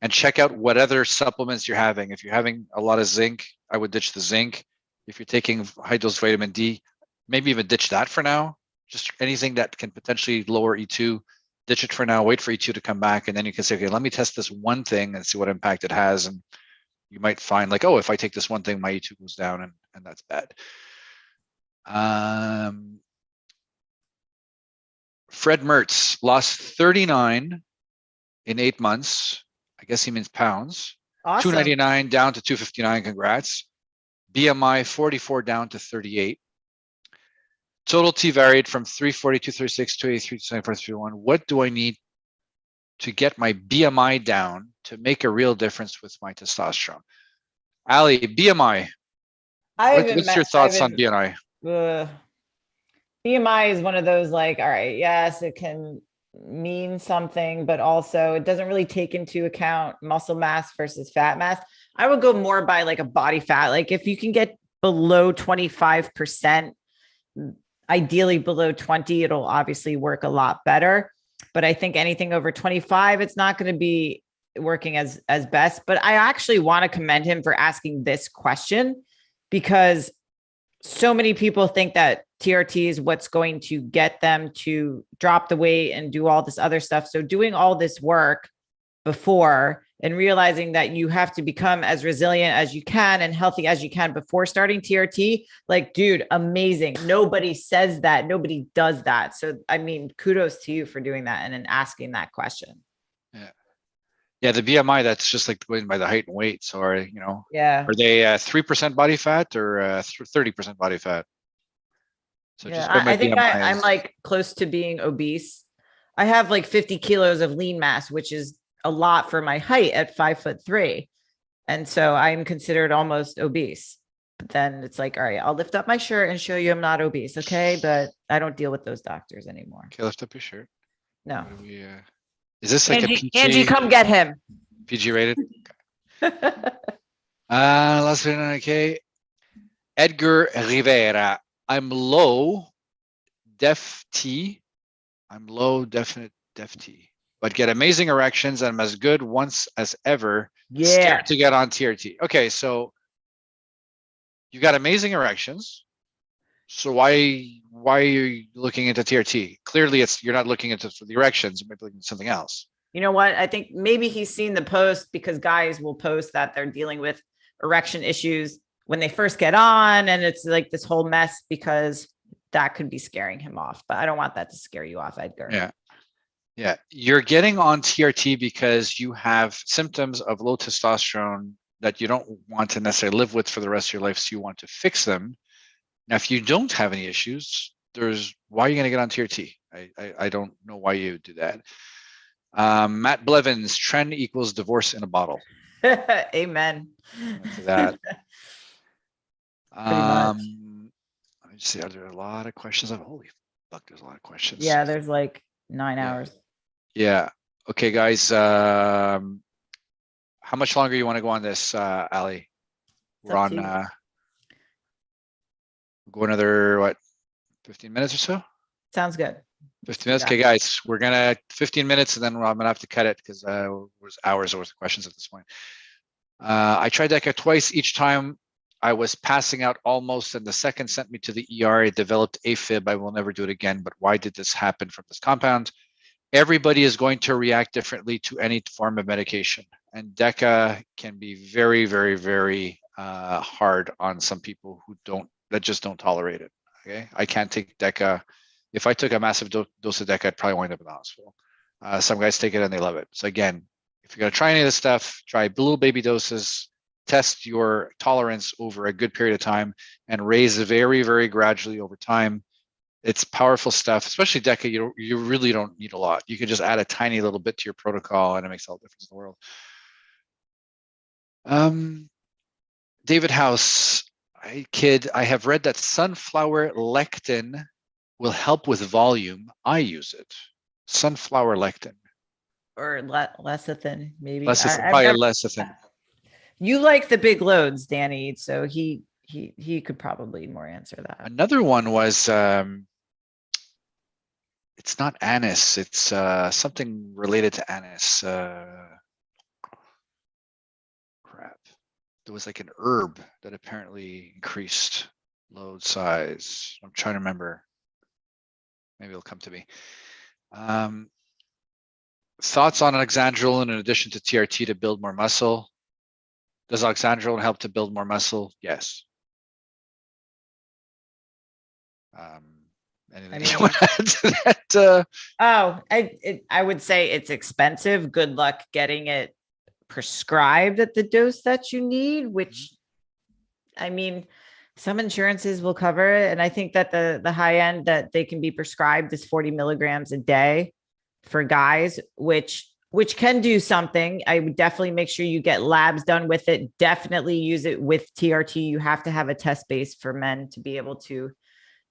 And check out what other supplements you're having. If you're having a lot of zinc, I would ditch the zinc. If you're taking high dose vitamin D, maybe even ditch that for now. Just anything that can potentially lower E2, ditch it for now. Wait for E2 to come back, and then you can say, okay, let me test this one thing and see what impact it has. And you might find like, oh, if I take this one thing, my E2 goes down, and that's bad. Fred Mertz lost 39 in 8 months. I guess he means pounds. Awesome. 299 down to 259. Congrats. BMI 44 down to 38. Total T varied from 340, 236, 283, 294, 301. What do I need to get my BMI down to make a real difference with my testosterone? Ali, BMI. What's your thoughts on BMI? BMI is one of those like, all right, yes, it can mean something, but also it doesn't really take into account muscle mass versus fat mass. I would go more by like a body fat. Like if you can get below 25%, ideally below 20, it'll obviously work a lot better. But I think anything over 25, it's not going to be working as best. But I actually want to commend him for asking this question, because so many people think that TRT is what's going to get them to drop the weight and do all this other stuff. So doing all this work before and realizing that you have to become as resilient as you can and healthy as you can before starting TRT, like, dude, amazing. Nobody says that. Nobody does that. So, I mean, kudos to you for doing that and then asking that question. Yeah. Yeah, the BMI, that's just like going by the height and weight. So are, yeah, are they 3% body fat or 30% body fat? So yeah, just go by I think BMI I'm like close to being obese. I have like 50 kilos of lean mass, which is a lot for my height at 5'3". And so I'm considered almost obese. But then it's like, all right, I'll lift up my shirt and show you I'm not obese. Okay. But I don't deal with those doctors anymore. Okay, lift up your shirt. No. Is this like Angie, a PG? Angie, come get him. PG rated? Last one, okay. Edgar Rivera. I'm low def T. I'm low definite def T, but get amazing erections and I'm as good once as ever. Yeah. Scared to get on TRT. Okay, so you got amazing erections. So why are you looking into TRT? Clearly, you're not looking into for the erections. You might be looking at something else. You know what? I think maybe he's seen the post, because guys will post that they're dealing with erection issues when they first get on, and it's like this whole mess, because that could be scaring him off. But I don't want that to scare you off, Edgar. Yeah. Yeah. You're getting on TRT because you have symptoms of low testosterone that you don't want to necessarily live with for the rest of your life. So you want to fix them. Now, if you don't have any issues, why are you going to get on TRT? I don't know why you would do that. Matt Blevins, trend equals divorce in a bottle. Amen. To that. Pretty much. Let me see. Are there a lot of questions? Holy fuck, there's a lot of questions. Yeah, there's like 9 hours. Yeah. Okay, guys. How much longer you want to go on this, Ali? We're on. Go another 15 minutes or so. Sounds good. 15 minutes. Okay, guys. We're gonna 15 minutes, and then I'm gonna have to cut it because there's hours worth of questions at this point. I tried DECA twice. Each time I was passing out almost, and the second sent me to the ER. I developed AFib. I will never do it again. But why did this happen from this compound? Everybody is going to react differently to any form of medication, and DECA can be very, very, very hard on some people that just don't tolerate it. Okay, I can't take DECA. If I took a massive dose of DECA, I'd probably wind up in the hospital. Some guys take it and they love it. So again, if you're going to try any of this stuff, try little baby doses, test your tolerance over a good period of time, and raise very, very gradually over time. It's powerful stuff, especially DECA. You really don't need a lot. You can just add a tiny little bit to your protocol, and it makes all the difference in the world. David House, I have read that sunflower lectin will help with volume. I use it. Sunflower lectin. Or lecithin, maybe. Probably lecithin. You like the big loads, Danny. So he could probably more answer that. Another one was it's not anise. It's something related to anise. Crap. There was like an herb that apparently increased load size. I'm trying to remember. Maybe it'll come to me. Thoughts on oxandrolone in addition to TRT to build more muscle? Does oxandrolone help to build more muscle? Yes. Anything you want to add to that? I would say it's expensive. Good luck getting it prescribed at the dose that you need, which, I mean, some insurances will cover it. And I think that the high end that they can be prescribed is 40 milligrams a day for guys, which can do something. I would definitely make sure you get labs done with it. Definitely use it with TRT. You have to have a test base for men to be able to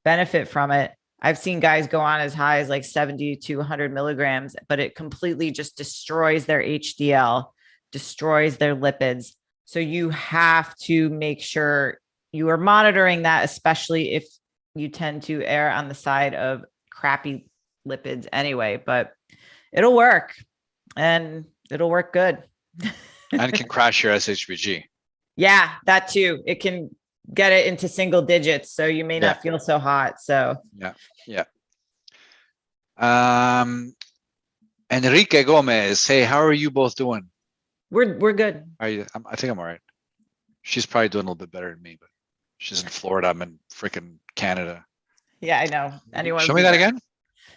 benefit from it. I've seen guys go on as high as like 70 to 100 milligrams, but it completely just destroys their HDL, destroys their lipids. So you have to make sure you are monitoring that, especially if you tend to err on the side of crappy lipids anyway, but it'll work and it'll work good. And it can crash your SHBG. Yeah, that too. It can get it into single digits, so you may not feel so hot. So yeah. Enrique Gomez, hey, how are you both doing? We're good. I think I'm all right. She's probably doing a little bit better than me, but she's in Florida. I'm in freaking Canada. Yeah, I know. Anyone? Show me that again.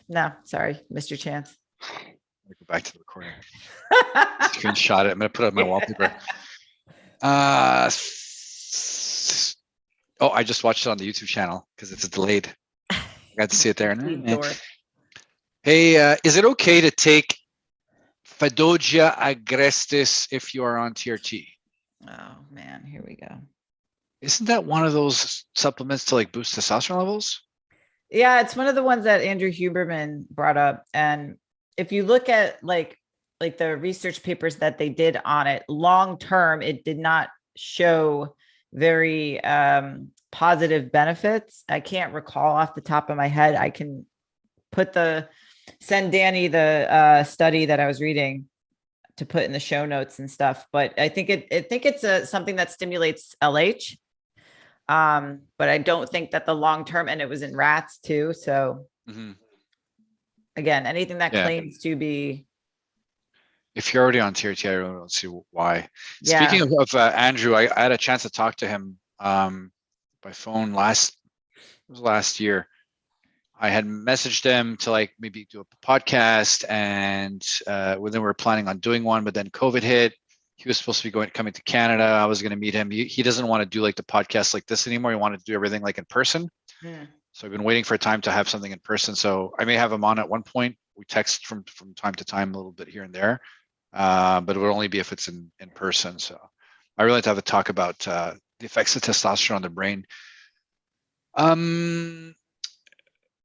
No, sorry, missed your chance. Let me go back to the recording. Screenshot it. I'm gonna put it on my wallpaper. Oh, I just watched it on the YouTube channel because it's delayed. I got to see it there. Hey, is it okay to take Phaedogia agrestis if you are on TRT? Oh man, here we go. Isn't that one of those supplements to like boost testosterone levels? Yeah, it's one of the ones that Andrew Huberman brought up. And if you look at like the research papers that they did on it, long term, it did not show very positive benefits. I can't recall off the top of my head. I can send Danny the study that I was reading to put in the show notes and stuff. But I think it's something that stimulates LH. But I don't think that the long term, and it was in rats too. So again, anything that claims to be. If you're already on TRT, I really don't see why. Yeah. Speaking of Andrew, I had a chance to talk to him by phone last year. I had messaged him to like maybe do a podcast, and then we were planning on doing one, but then COVID hit. he was supposed to be coming to Canada. I was going to meet him. He doesn't want to do like the podcast like this anymore. He wanted to do everything like in person. So I've been waiting for a time to have something in person. So I may have him on at one point. We text from time to time a little bit here and there, but it would only be if it's in person. So I really like to have a talk about the effects of testosterone on the brain.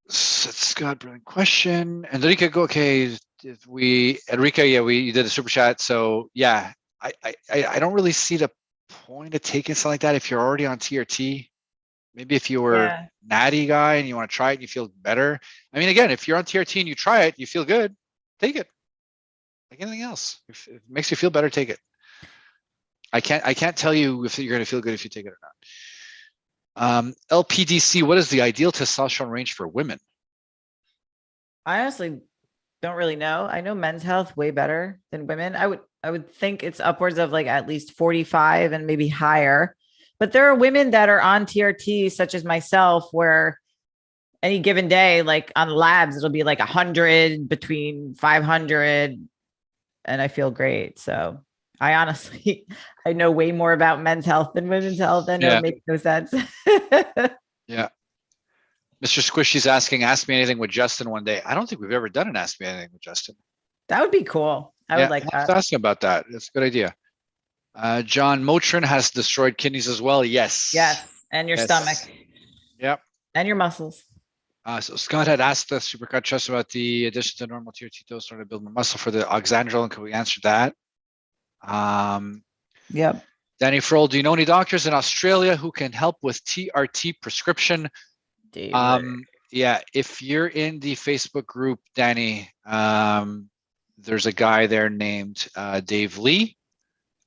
Scott, brilliant question. Enrique, go. Okay, Enrique, yeah, you did a super chat. So yeah, I don't really see the point of taking something like that if you're already on TRT. Maybe if you were natty guy and you want to try it and you feel better. I mean, again, if you're on TRT and you try it, you feel good, take it. Like anything else, if it makes you feel better, take it. I can't tell you if you're going to feel good if you take it or not. LPDC, what is the ideal testosterone range for women? I honestly don't really know. I know men's health way better than women. I would think it's upwards of like at least 45 and maybe higher. But there are women that are on TRT, such as myself, where any given day, like on labs, it'll be like 100 between 500, and I feel great. So I honestly, I know way more about men's health than women's health, and it makes no sense. Yeah. Mr. Squishy's asking, ask me anything with Justin one day. I don't think we've ever done an ask me anything with Justin. That would be cool. I would like that. Ask him about that. That's a good idea. John, Motrin has destroyed kidneys as well. Yes. Yes. And your stomach. Yep. And your muscles. So Scott had asked the Supercut Trust about the addition to normal TRT dose to build more muscle for the oxandrolone. Can we answer that? Yep. Danny Frohl, do you know any doctors in Australia who can help with TRT prescription? Yeah, if you're in the Facebook group, Danny, there's a guy there named Dave Lee.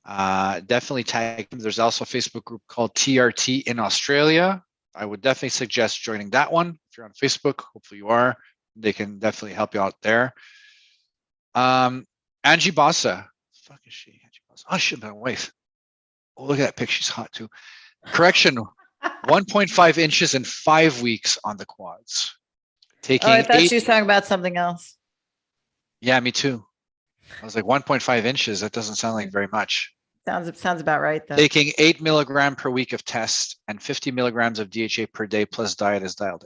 Definitely tag him. There's also a Facebook group called TRT in Australia. I would definitely suggest joining that one. If you're on Facebook, hopefully you are. They can definitely help you out there. Angie Bossa. Fuck is she? Angie Bossa. Oh, she's my wife. Oh, look at that pic. She's hot too. Correction. 1.5 inches in 5 weeks on the quads. Taking I thought she was talking about something else. Yeah, me too. I was like 1.5 inches. That doesn't sound like very much. Sounds about right, though. Taking 8 milligram per week of test and 50 milligrams of DHA per day plus diet is dialed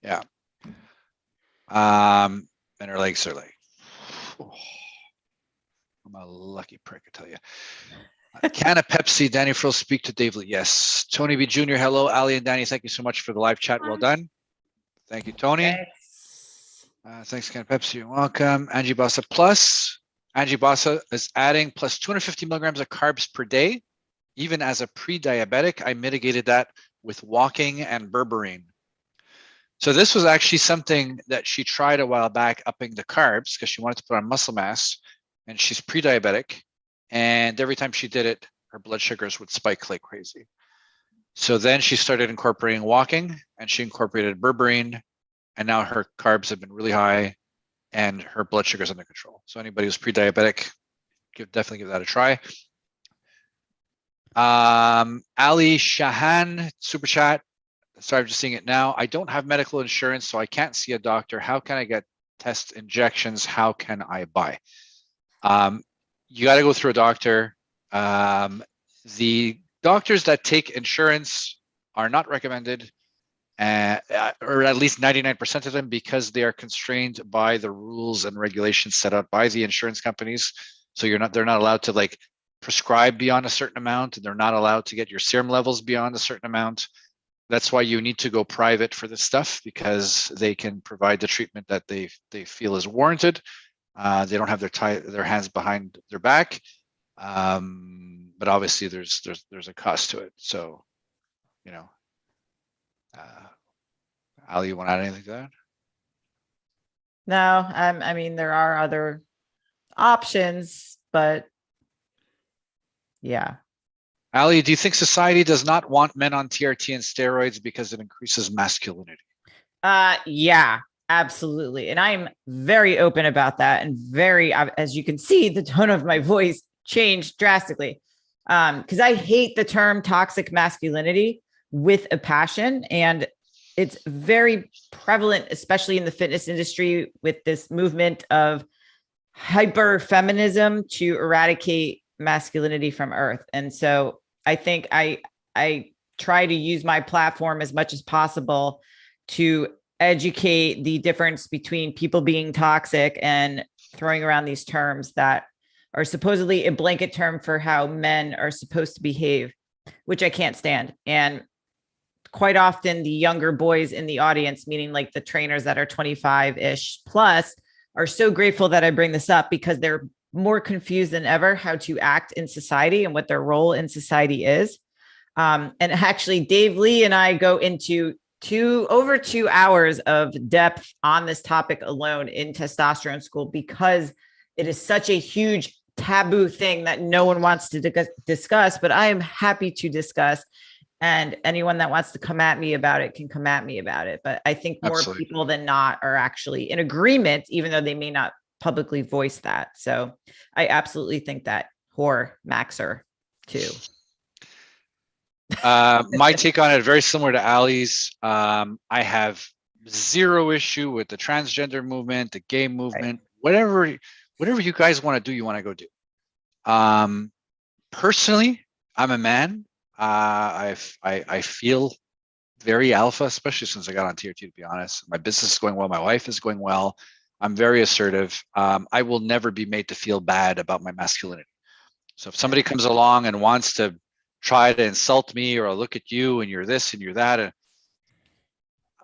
in. Yeah. And her legs are like, oh, I'm a lucky prick, I tell you. Can a Pepsi, Danny Frill, speak to Dave Lee? Yes. Tony B. Jr., hello. Ali and Danny, thank you so much for the live chat. Well done. Thank you, Tony. Thanks, Can a Pepsi. You're welcome. Angie Bossa Plus. Angie Bossa is adding plus 250 milligrams of carbs per day. Even as a pre-diabetic, I mitigated that with walking and berberine. So this was actually something that she tried a while back, upping the carbs because she wanted to put on muscle mass, and she's pre-diabetic. And every time she did it, her blood sugars would spike like crazy. So then she started incorporating walking, and she incorporated berberine, and now her carbs have been really high and her blood sugar is under control. So anybody who's pre-diabetic, definitely give that a try. Ali Shahan, super chat. Sorry, I'm just seeing it now. I don't have medical insurance, so I can't see a doctor. How can I get test injections? How can I buy? You got to go through a doctor. The doctors that take insurance are not recommended, or at least 99% of them, because they are constrained by the rules and regulations set out by the insurance companies. So they're not allowed to like prescribe beyond a certain amount, and they're not allowed to get your serum levels beyond a certain amount. That's why you need to go private for this stuff, because they can provide the treatment that they feel is warranted. They don't have their hands behind their back, but obviously there's a cost to it. So, Ali, you want to add anything to that? No, I mean, there are other options, but yeah. Ali, do you think society does not want men on TRT and steroids because it increases masculinity? Yeah, absolutely. And I'm very open about that, and very, as you can see, the tone of my voice changed drastically. Because I hate the term toxic masculinity with a passion. And it's very prevalent, especially in the fitness industry, with this movement of hyper feminism to eradicate masculinity from earth. And so I think I try to use my platform as much as possible to educate the difference between people being toxic and throwing around these terms that are supposedly a blanket term for how men are supposed to behave, which I can't stand. And quite often the younger boys in the audience, meaning like the trainers that are 25-ish plus, are so grateful that I bring this up because they're more confused than ever how to act in society and what their role in society is. And actually, Dave Lee and I go into over 2 hours of depth on this topic alone in testosterone school because it is such a huge taboo thing that no one wants to discuss, but I am happy to discuss. And anyone that wants to come at me about it can come at me about it. But I think more Absolutely. people than not are actually in agreement, even though they may not publicly voice that. So I absolutely think that whore Maxer too. My take on it very similar to Ali's. I have zero issue with the transgender movement, the gay movement, whatever you guys want to do, you want to go do. Personally, I'm a man. I feel very alpha, especially since I got on tier 2, to be honest. My business is going well. My life is going well. I'm very assertive. I will never be made to feel bad about my masculinity. So if somebody comes along and wants to try to insult me or look at you and you're this and you're that,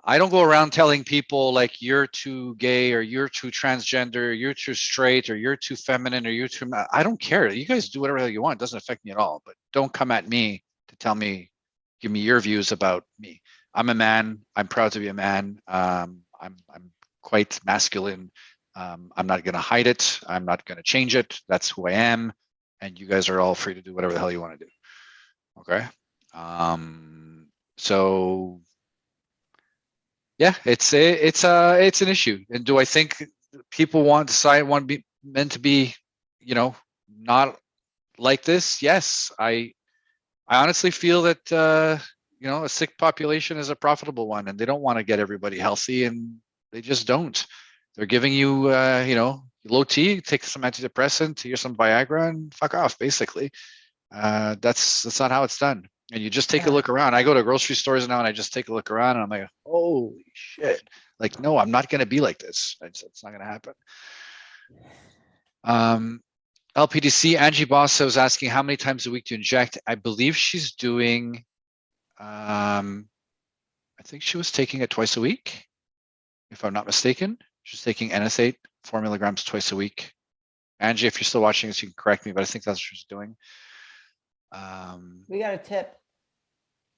I don't go around telling people like you're too gay or you're too transgender, or you're too straight or you're too feminine or you're too, I don't care. You guys do whatever you want. It doesn't affect me at all, but don't come at me to tell me, give me your views about me. I'm a man. I'm proud to be a man. I'm quite masculine. I'm not going to hide it. I'm not going to change it. That's who I am. And you guys are all free to do whatever the hell you want to do. Okay. So yeah, it's an issue. And do I think people want to be meant to be, not like this? Yes. I honestly feel that, a sick population is a profitable one, and they don't want to get everybody healthy, and they just don't. They're giving you, low T, take some antidepressant, here's some Viagra, and fuck off, basically. That's not how it's done. And you just take a look around. I go to grocery stores now and I just take a look around and I'm like, holy shit. Like, no, I'm not going to be like this. It's not going to happen. LPDC, Angie Bossa was asking how many times a week to inject. I believe she's doing, I think she was taking it twice a week, if I'm not mistaken. She's taking NS8, 4 milligrams twice a week. Angie, if you're still watching this, you can correct me, but I think that's what she's doing. We got a tip.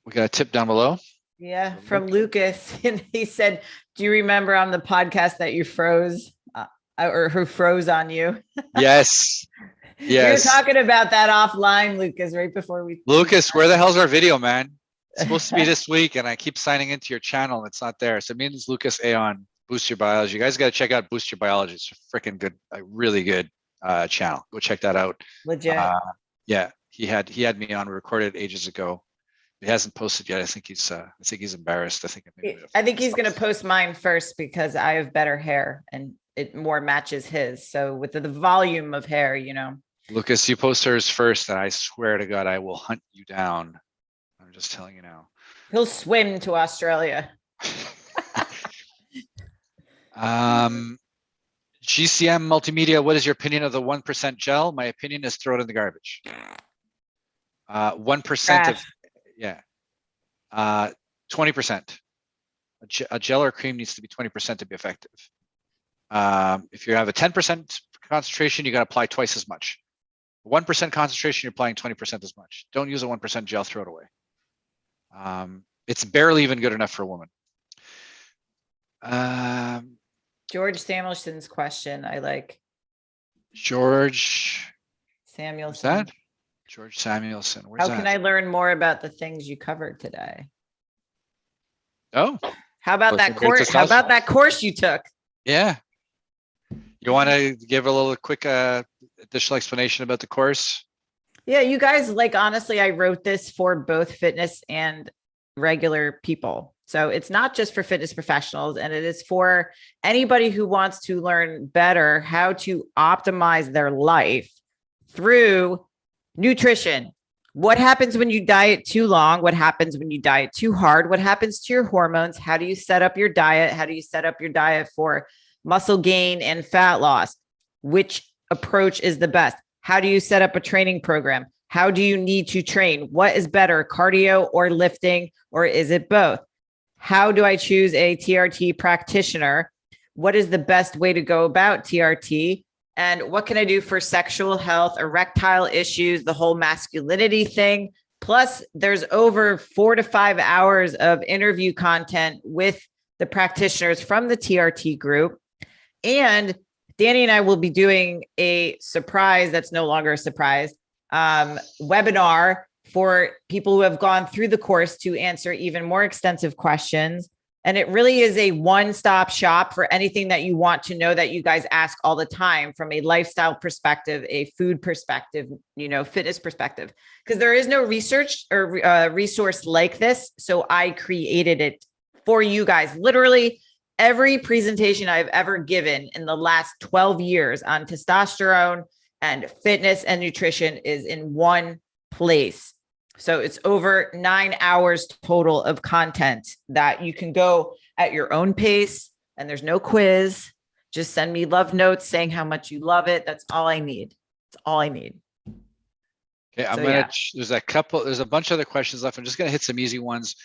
We got a tip down below. Yeah, from Lucas. And he said, do you remember on the podcast that you froze or who froze on you? Yes. Yes. We were talking about that offline, Lucas, right before we. Lucas, where the hell's our video, man? It's supposed to be this week, and I keep signing into your channel and it's not there. So me and this Lucas Aon, Boost Your Biology. You guys got to check out Boost Your Biology. It's a freaking good, a really good channel. Go check that out. Legit. Yeah, he had me on. We recorded ages ago. He hasn't posted yet. I think he's embarrassed. I think he's going to post mine first because I have better hair and it more matches his. So with the volume of hair, Lucas, you post hers first, and I swear to God, I will hunt you down. I'm just telling you now. He'll swim to Australia. GCM Multimedia, what is your opinion of the 1% gel? My opinion is throw it in the garbage. 1% of, yeah. 20%. A gel or cream needs to be 20% to be effective. If you have a 10% concentration, you got to apply twice as much. 1% concentration, you're applying 20% as much. Don't use a 1% gel, throw it away. It's barely even good enough for a woman. George Samuelson's question, I like. George Samuelson. What's that? George Samuelson. Where's How that? can I learn more about the things you covered today? Oh. How about that course? How about that course you took? Yeah. You want to give a little quick additional explanation about the course? Yeah, you guys, like, honestly, I wrote this for both fitness and regular people. So it's not just for fitness professionals, and it is for anybody who wants to learn better how to optimize their life through nutrition. What happens when you diet too long? What happens when you diet too hard? What happens to your hormones? How do you set up your diet? How do you set up your diet for muscle gain and fat loss? Which approach is the best? How do you set up a training program? How do you need to train? What is better, cardio or lifting, or is it both? How do I choose a TRT practitioner? What is the best way to go about TRT? And what can I do for sexual health, erectile issues, the whole masculinity thing? Plus, there's over 4 to 5 hours of interview content with the practitioners from the TRT group. And Danny and I will be doing a surprise that's no longer a surprise webinar for people who have gone through the course to answer even more extensive questions. And it really is a one-stop shop for anything that you want to know that you guys ask all the time from a lifestyle perspective, a food perspective, fitness perspective, because there is no research or resource like this. So I created it for you guys. Literally every presentation I've ever given in the last 12 years on testosterone and fitness and nutrition is in one place. So it's over 9 hours total of content that you can go at your own pace, and there's no quiz. Just send me love notes saying how much you love it. That's all I need. That's all I need. Okay, there's a bunch of other questions left. I'm just gonna hit some easy ones.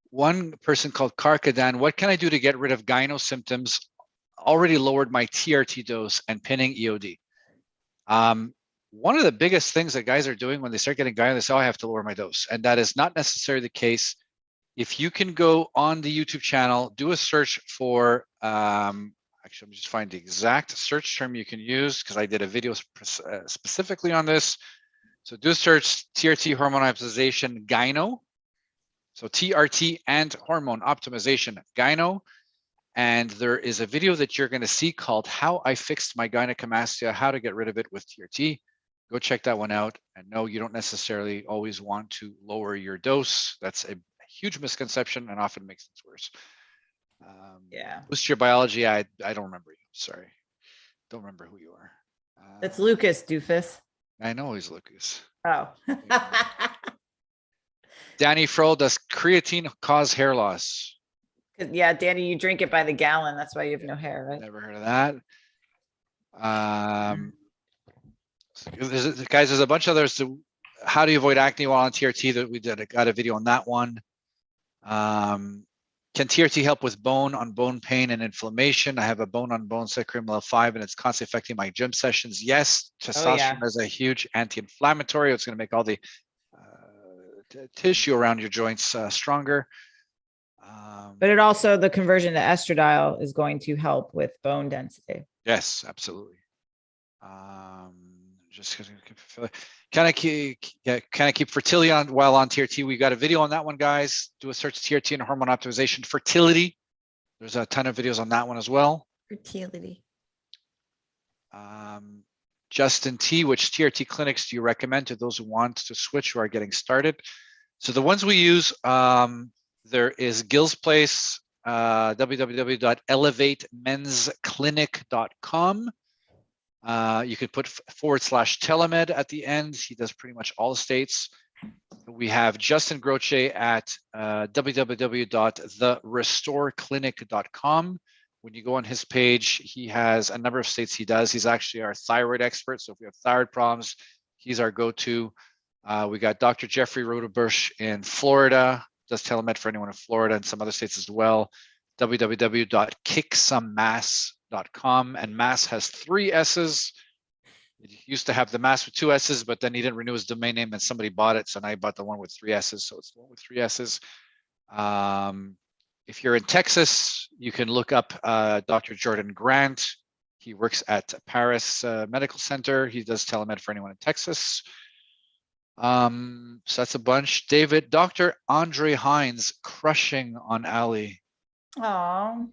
One person called Karkadan, what can I do to get rid of gyno symptoms? Already lowered my TRT dose and pinning EOD. One of the biggest things that guys are doing when they start getting gyno, they say, oh, I have to lower my dose. And that is not necessarily the case. If you can go on the YouTube channel, do a search for, actually, let me just find the exact search term you can use because I did a video specifically on this. So do a search TRT hormone optimization gyno. So TRT and hormone optimization gyno. And there is a video that you're going to see called How I Fixed My Gynecomastia, How to Get Rid of It with TRT. Go check that one out. And no, you don't necessarily always want to lower your dose. That's a huge misconception and often makes things worse. Boost your biology. I don't remember you. Sorry. Don't remember who you are. That's Lucas, doofus. I know he's Lucas. Oh. Danny Frohl, does creatine cause hair loss? Yeah, Danny, you drink it by the gallon. That's why you have no hair, right? Never heard of that. Guys, there's a bunch of others. How do you avoid acne while on TRT? That we got a video on that one. Can TRT help with bone pain and inflammation? I have a bone-on-bone sacrum level 5, and it's constantly affecting my gym sessions. Yes, testosterone is a huge anti-inflammatory. It's going to make all the tissue around your joints stronger. But it also, the conversion to estradiol is going to help with bone density. Yes, absolutely. Can I keep fertility on while on TRT? We got a video on that one, guys. Do a search TRT and hormone optimization fertility. There's a ton of videos on that one as well. Fertility. Justin T, which TRT clinics do you recommend to those who want to switch or are getting started? So the ones we use, there is Gil's Place, www.elevatemensclinic.com. You could put /telemed at the end. He does pretty much all the states. We have Justin Groce at www.therestoreclinic.com. When you go on his page, he has a number of states he does. He's actually our thyroid expert. So if we have thyroid problems, he's our go-to. We got Dr. Jeffrey Rodebush in Florida, does telemed for anyone in Florida and some other states as well. www.kicksomemass.com, and mass has 3 S's. It used to have the mass with 2 S's, but then he didn't renew his domain name and somebody bought it. So now he bought the one with 3 S's. So it's the one with 3 S's. If you're in Texas, you can look up Dr. Jordan Grant. He works at Paris Medical Center. He does telemed for anyone in Texas. So that's a bunch. David, Dr. Andre Hines, crushing on Ali. Oh,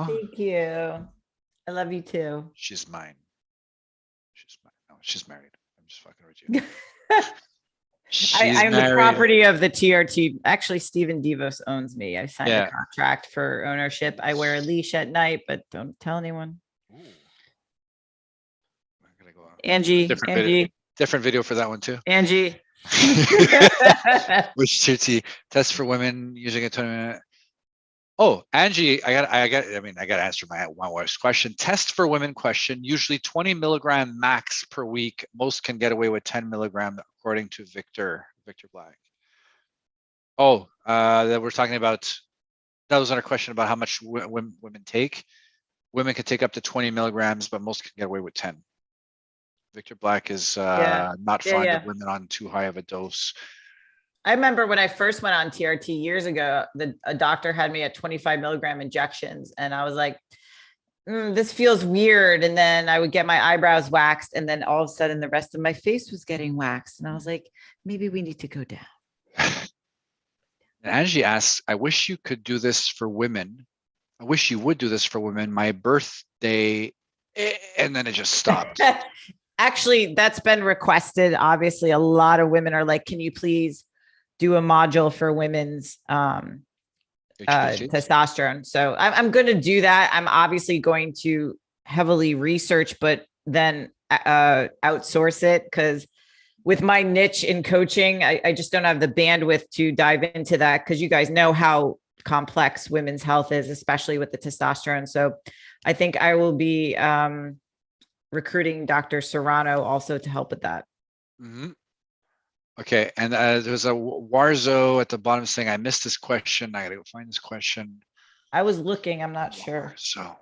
thank you. I love you too. She's mine. She's mine. No, she's married. I'm just fucking with you. I'm the property of the TRT. Actually, Steven Devos owns me. I signed a contract for ownership. I wear a leash at night, but don't tell anyone. Ooh. Angie. Different video for that one too. Angie. Which TRT test for women using a 20-minute. Oh, Angie, I got to answer my wife's question. Test for women question, usually 20 milligram max per week. Most can get away with 10 milligram, according to Victor Black. Oh, that we're talking about, that was our question about how much women take. Women can take up to 20 milligrams, but most can get away with 10. Victor Black is not fond of women on too high of a dose. I remember when I first went on TRT years ago, a doctor had me at 25 milligram injections, and I was like, this feels weird. And then I would get my eyebrows waxed, and then all of a sudden the rest of my face was getting waxed. And I was like, maybe we need to go down. And Angie asks, I wish you could do this for women. I wish you would do this for women. My birthday, and then it just stopped. Actually, that's been requested. Obviously, a lot of women are like, can you please do a module for women's testosterone? So I'm going to do that. I'm obviously going to heavily research, but then outsource it, because with my niche in coaching, I just don't have the bandwidth to dive into that, because you guys know how complex women's health is, especially with the testosterone. So I think I will be recruiting Dr. Serrano also to help with that. Mm-hmm. Okay, and there's a Warzo at the bottom saying, I missed this question. I gotta go find this question. I was looking, I'm not sure. So.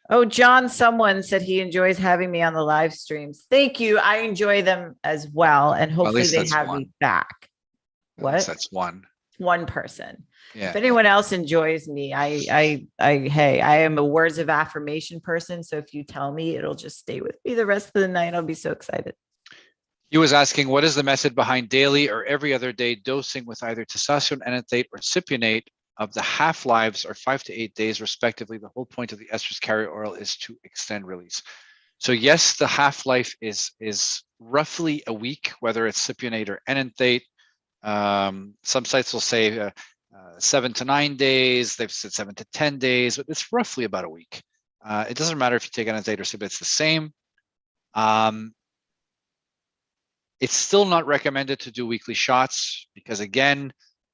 Oh, John, someone said he enjoys having me on the live streams. Thank you. I enjoy them as well. And hopefully they have me back. What? That's one. One person. Yeah. If anyone else enjoys me, hey, I am a words of affirmation person. So if you tell me, it'll just stay with me the rest of the night. I'll be so excited. He was asking, what is the method behind daily or every other day dosing with either testosterone enanthate or cypionate of the half-lives are 5 to 8 days respectively? The whole point of the estrus carrier oil is to extend release. So yes, the half-life is roughly a week, whether it's cypionate or enanthate. Some sites will say 7 to 9 days. They've said 7 to 10 days, but it's roughly about a week. It doesn't matter if you take enanthate or cypionate, it's the same. It's still not recommended to do weekly shots, because again,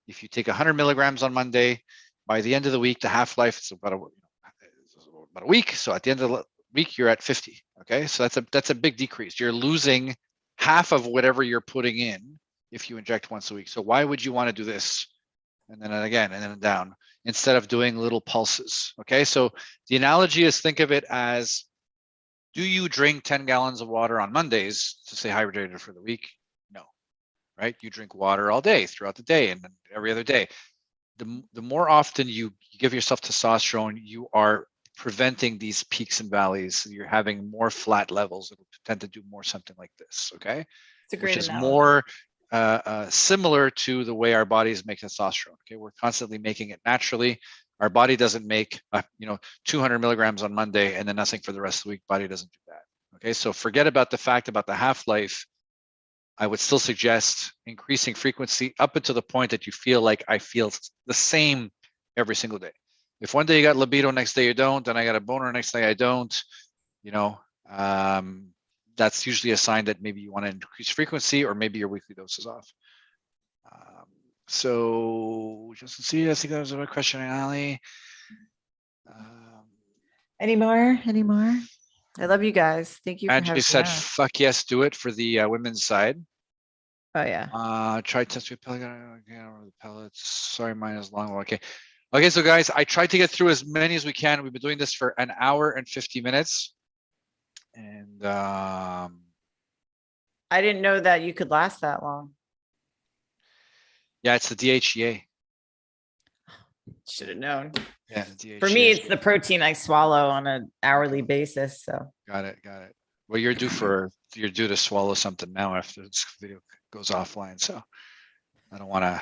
if you take 100 milligrams on Monday, by the end of the week, the half-life is about a week. So at the end of the week, you're at 50. Okay, so that's a big decrease. You're losing half of whatever you're putting in if you inject once a week. So why would you want to do this? And then again, and then down, instead of doing little pulses. Okay, so the analogy is, think of it as, do you drink 10 gallons of water on Mondays to stay hydrated for the week? No, right? You drink water all day throughout the day and every other day. The more often you give yourself testosterone, you are preventing these peaks and valleys. You're having more flat levels. It'll tend to do more something like this, okay? It's a great Which is analogy. more similar to the way our bodies make testosterone. Okay, we're constantly making it naturally. Our body doesn't make 200 milligrams on Monday and then nothing for the rest of the week. Body doesn't do that. Okay, so forget about the fact about the half-life. I would still suggest increasing frequency up until the point that you feel like I feel the same every single day. If one day you got libido, next day you don't, and I got a boner, next day I don't, that's usually a sign that maybe you want to increase frequency, or maybe your weekly dose is off. So just to see, I think that was a question, Ali. Any more? I love you guys. Thank you. Angie said, fuck yes, do it for the women's side. Oh yeah. Try test with the pellets. Sorry, mine is long. Okay. So guys, I tried to get through as many as we can. We've been doing this for an hour and 50 minutes. And I didn't know that you could last that long. Yeah, it's the DHEA. Should have known. Yeah, the DHEA. For me, it's the protein I swallow on an hourly basis. So got it. Well, you're due to swallow something now after this video goes offline. So I don't want to.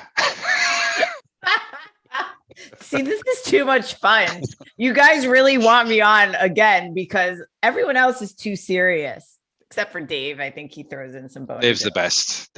See, this is too much fun. You guys really want me on again because everyone else is too serious. Except for Dave. I think he throws in some bonus. Dave's the best.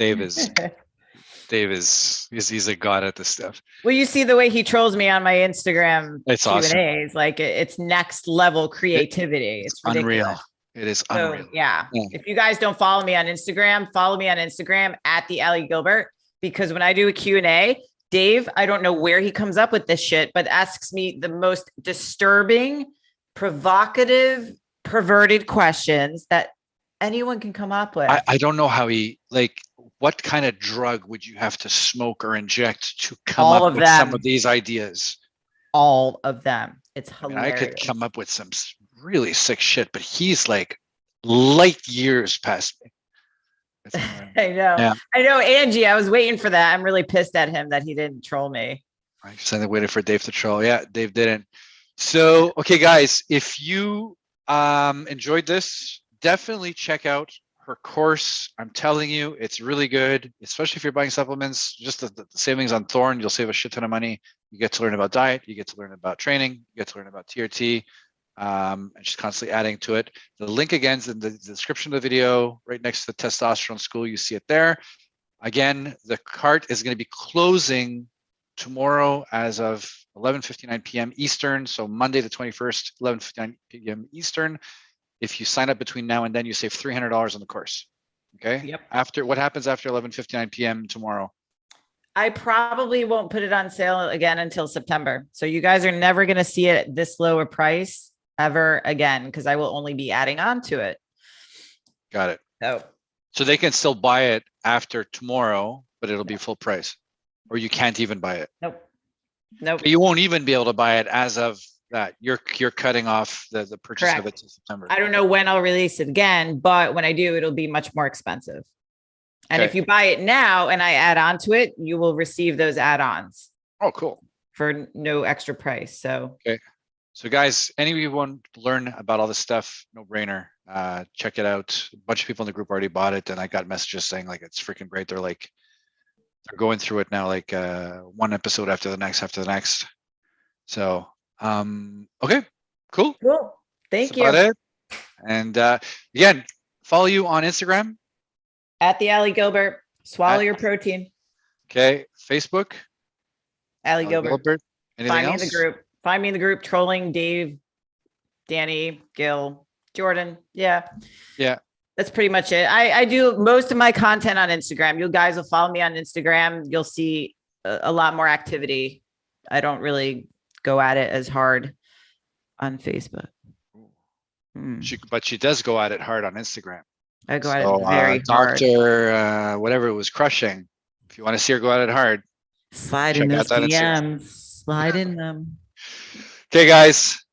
He's a god at this stuff. Well, you see the way he trolls me on my Instagram It's Q&As. awesome. Like it's next level creativity. It's ridiculous. Unreal. It is So, unreal. yeah. If you guys don't follow me on Instagram, follow me on Instagram at the Ali Gilbert, because when I do a Q&A, Dave, I don't know where he comes up with this shit, but asks me the most disturbing, provocative, perverted questions that anyone can come up with. I don't know how what kind of drug would you have to smoke or inject to come All up of with them. some of these ideas? All of them. It's I mean, hilarious. I could come up with some really sick shit, but he's like light years past me. I know. Yeah. I know, Angie. I was waiting for that. I'm really pissed at him that he didn't troll me. I just waited for Dave to troll. Yeah, Dave didn't. So, okay, guys, if you enjoyed this, definitely check out her course. I'm telling you, it's really good, especially if you're buying supplements. Just the savings on Thorne, you'll save a shit ton of money. You get to learn about diet. You get to learn about training. You get to learn about TRT. And just constantly adding to it. The link again is in the description of the video, right next to the testosterone school. You see it there. Again, the cart is going to be closing tomorrow as of 11:59 p.m. Eastern. So Monday the 21st, 11:59 p.m. Eastern. If you sign up between now and then, you save $300 on the course. Okay. Yep. What happens after 11:59 p.m. tomorrow? I probably won't put it on sale again until September. So you guys are never going to see it at this lower price ever again, because I will only be adding on to it. Got it. So they can still buy it after tomorrow, but it'll be full price, or you can't even buy it. Nope. You won't even be able to buy it as of that. You're cutting off the purchase Correct. of it to September. I don't know when I'll release it again, but when I do, it'll be much more expensive. And if you buy it now and I add on to it, you will receive those add-ons. Oh, cool. For no extra price. So okay. So guys, any of you want to learn about all this stuff, no brainer. Check it out. A bunch of people in the group already bought it, and I got messages saying like it's freaking great. They're going through it now, like one episode after the next. So okay, cool. Thank That's you. about it. And again, follow you on Instagram at the Ali Gilbert. Swallow your protein. Okay, Facebook. Ali Gilbert. Anything else? Find me in the group, trolling Dave, Danny, Gil, Jordan. Yeah. That's pretty much it. I do most of my content on Instagram. You guys will follow me on Instagram. You'll see a lot more activity. I don't really go at it as hard on Facebook. But she does go at it hard on Instagram. I go at it very hard. Dr. Whatever was crushing. If you want to see her go at it hard, slide in those DMs. Slide in them. Okay, guys.